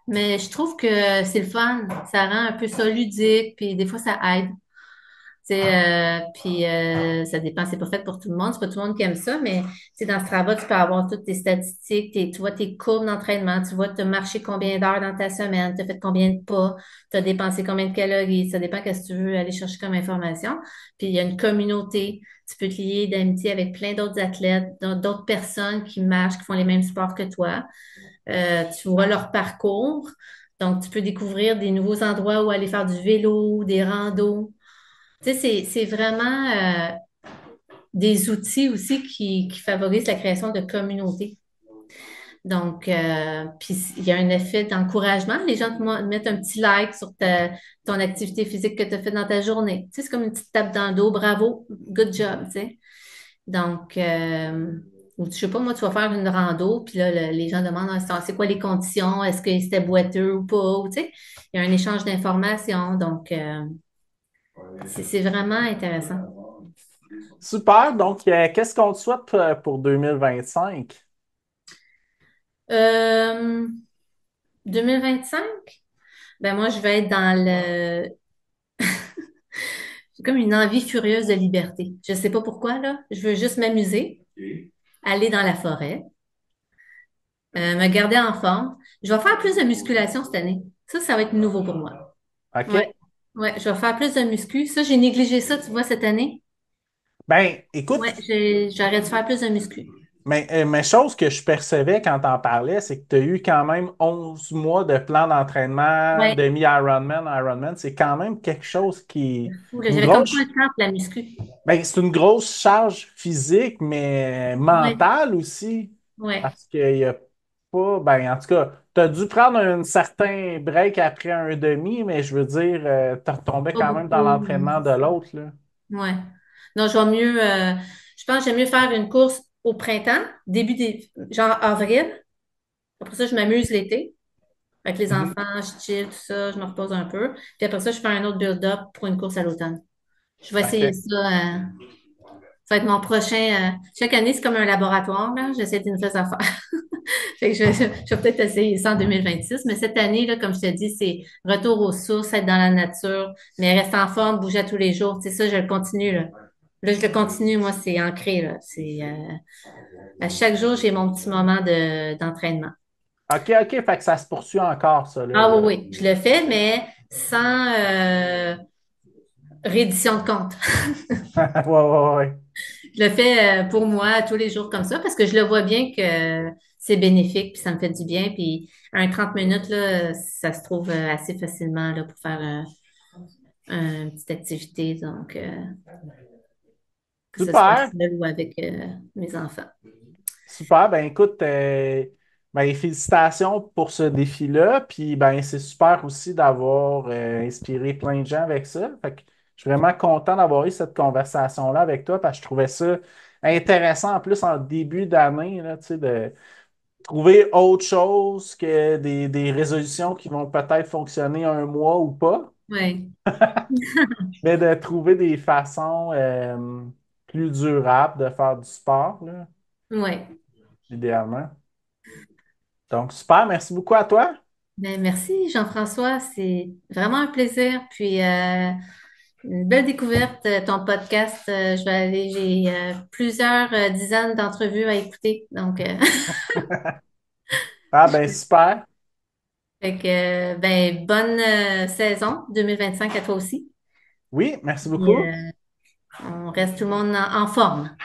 Speaker 3: mais je trouve que c'est le fun. Ça rend un peu ça ludique, puis des fois, ça aide. Puis ça dépend, c'est pas fait pour tout le monde, c'est pas tout le monde qui aime ça, mais dans ce travail, tu peux avoir toutes tes statistiques, tu vois tes courbes d'entraînement, tu vois tu as marché combien d'heures dans ta semaine, tu as fait combien de pas, tu as dépensé combien de calories, ça dépend qu'est-ce que tu veux aller chercher comme information. Puis il y a une communauté, tu peux te lier d'amitié avec plein d'autres athlètes, d'autres personnes qui marchent, qui font les mêmes sports que toi. Tu vois leur parcours, donc tu peux découvrir des nouveaux endroits où aller faire du vélo, des randos. Tu sais, c'est vraiment des outils aussi qui favorisent la création de communautés. Donc, puis il y a un effet d'encouragement. Les gens te mettent un petit like sur ton activité physique que tu as fait dans ta journée. Tu sais, c'est comme une petite tape dans le dos. Bravo, good job, tu sais. Donc, ou je sais pas, moi, tu vas faire une rando, puis là, les gens demandent, ah, c'est quoi les conditions? Est-ce que c'était boiteux ou pas? Ou, tu sais, il y a un échange d'informations. Donc, c'est vraiment intéressant.
Speaker 2: Super. Donc, qu'est-ce qu'on te souhaite pour 2025?
Speaker 3: Euh, 2025, ben moi, je vais être dans le... J'ai comme une envie furieuse de liberté. Je sais pas pourquoi, là. Je veux juste m'amuser, aller dans la forêt, me garder en forme. Je vais faire plus de musculation cette année. Ça va être nouveau pour moi.
Speaker 2: OK.
Speaker 3: Ouais. Ouais, je vais faire plus de muscu. Ça, j'ai négligé ça, tu vois, cette année.
Speaker 2: Ben, écoute,
Speaker 3: Ouais, j'arrête de faire plus de muscu.
Speaker 2: mais chose que je percevais quand t'en parlais, c'est que tu as eu quand même 11 mois de plan d'entraînement,
Speaker 3: Ouais,
Speaker 2: demi-Ironman, Ironman. C'est quand même quelque chose qui est
Speaker 3: fou, là.
Speaker 2: une
Speaker 3: J'avais comme pas
Speaker 2: grosse,
Speaker 3: le temps pour la muscu.
Speaker 2: ben, c'est une grosse charge physique, mais
Speaker 3: Ouais,
Speaker 2: mentale aussi.
Speaker 3: ouais.
Speaker 2: Parce qu'il y a pas, ben, en tout cas, tu as dû prendre un certain break après un demi, mais je veux dire, tu retombais
Speaker 3: Pas
Speaker 2: quand même dans
Speaker 3: beaucoup, non,
Speaker 2: l'entraînement
Speaker 3: c'est
Speaker 2: de
Speaker 3: ça.
Speaker 2: l'autre, là.
Speaker 3: Ouais. Non, je vais mieux, je pense que j'aime mieux faire une course au printemps, genre avril. Après ça, je m'amuse l'été avec les
Speaker 2: Mhm.
Speaker 3: enfants, je chill, tout ça, je me repose un peu. Puis après ça, je fais un autre build-up pour une course à l'automne. Je vais essayer
Speaker 2: OK.
Speaker 3: ça. Ça va être mon prochain. Chaque année, c'est comme un laboratoire, là. J'essaie d'une nouvelles affaires. Fait que je vais peut-être essayer ça en 2026. Mais cette année, là, comme je te dis, c'est retour aux sources, être dans la nature, mais rester en forme, bouger à tous les jours. Tu sais, ça, je le continue, là. Là, je le continue, moi, c'est ancré, là. À chaque jour, j'ai mon petit moment d'entraînement.
Speaker 2: OK. Fait que ça se poursuit encore, ça, là.
Speaker 3: Ah oui, oui, je le fais, mais sans reddition de compte.
Speaker 2: Ouais.
Speaker 3: Je le fais pour moi tous les jours comme ça parce que je le vois bien que c'est bénéfique puis ça me fait du bien. Puis un 30 minutes, là, ça se trouve assez facilement là, pour faire une petite activité, donc que ce soit
Speaker 2: Super.
Speaker 3: seul ou avec mes enfants.
Speaker 2: Super. Ben, écoute, ben, félicitations pour ce défi-là. Puis, ben, c'est super aussi d'avoir inspiré plein de gens avec ça. Fait que je suis vraiment content d'avoir eu cette conversation-là avec toi parce que je trouvais ça intéressant en plus en début d'année, là, tu sais, de trouver autre chose que des résolutions qui vont peut-être fonctionner un mois ou pas,
Speaker 3: Oui,
Speaker 2: mais de trouver des façons plus durables de faire du sport, là,
Speaker 3: oui.
Speaker 2: idéalement. Donc, super, merci beaucoup à toi.
Speaker 3: Ben, merci Jean-François, c'est vraiment un plaisir. Puis une belle découverte, ton podcast. Je vais aller, j'ai plusieurs dizaines d'entrevues à écouter. Donc,
Speaker 2: Ah, ben, super.
Speaker 3: fait que, ben, bonne saison 2025 à toi aussi.
Speaker 2: Oui, merci
Speaker 3: Puis,
Speaker 2: beaucoup.
Speaker 3: on reste tout le monde en forme.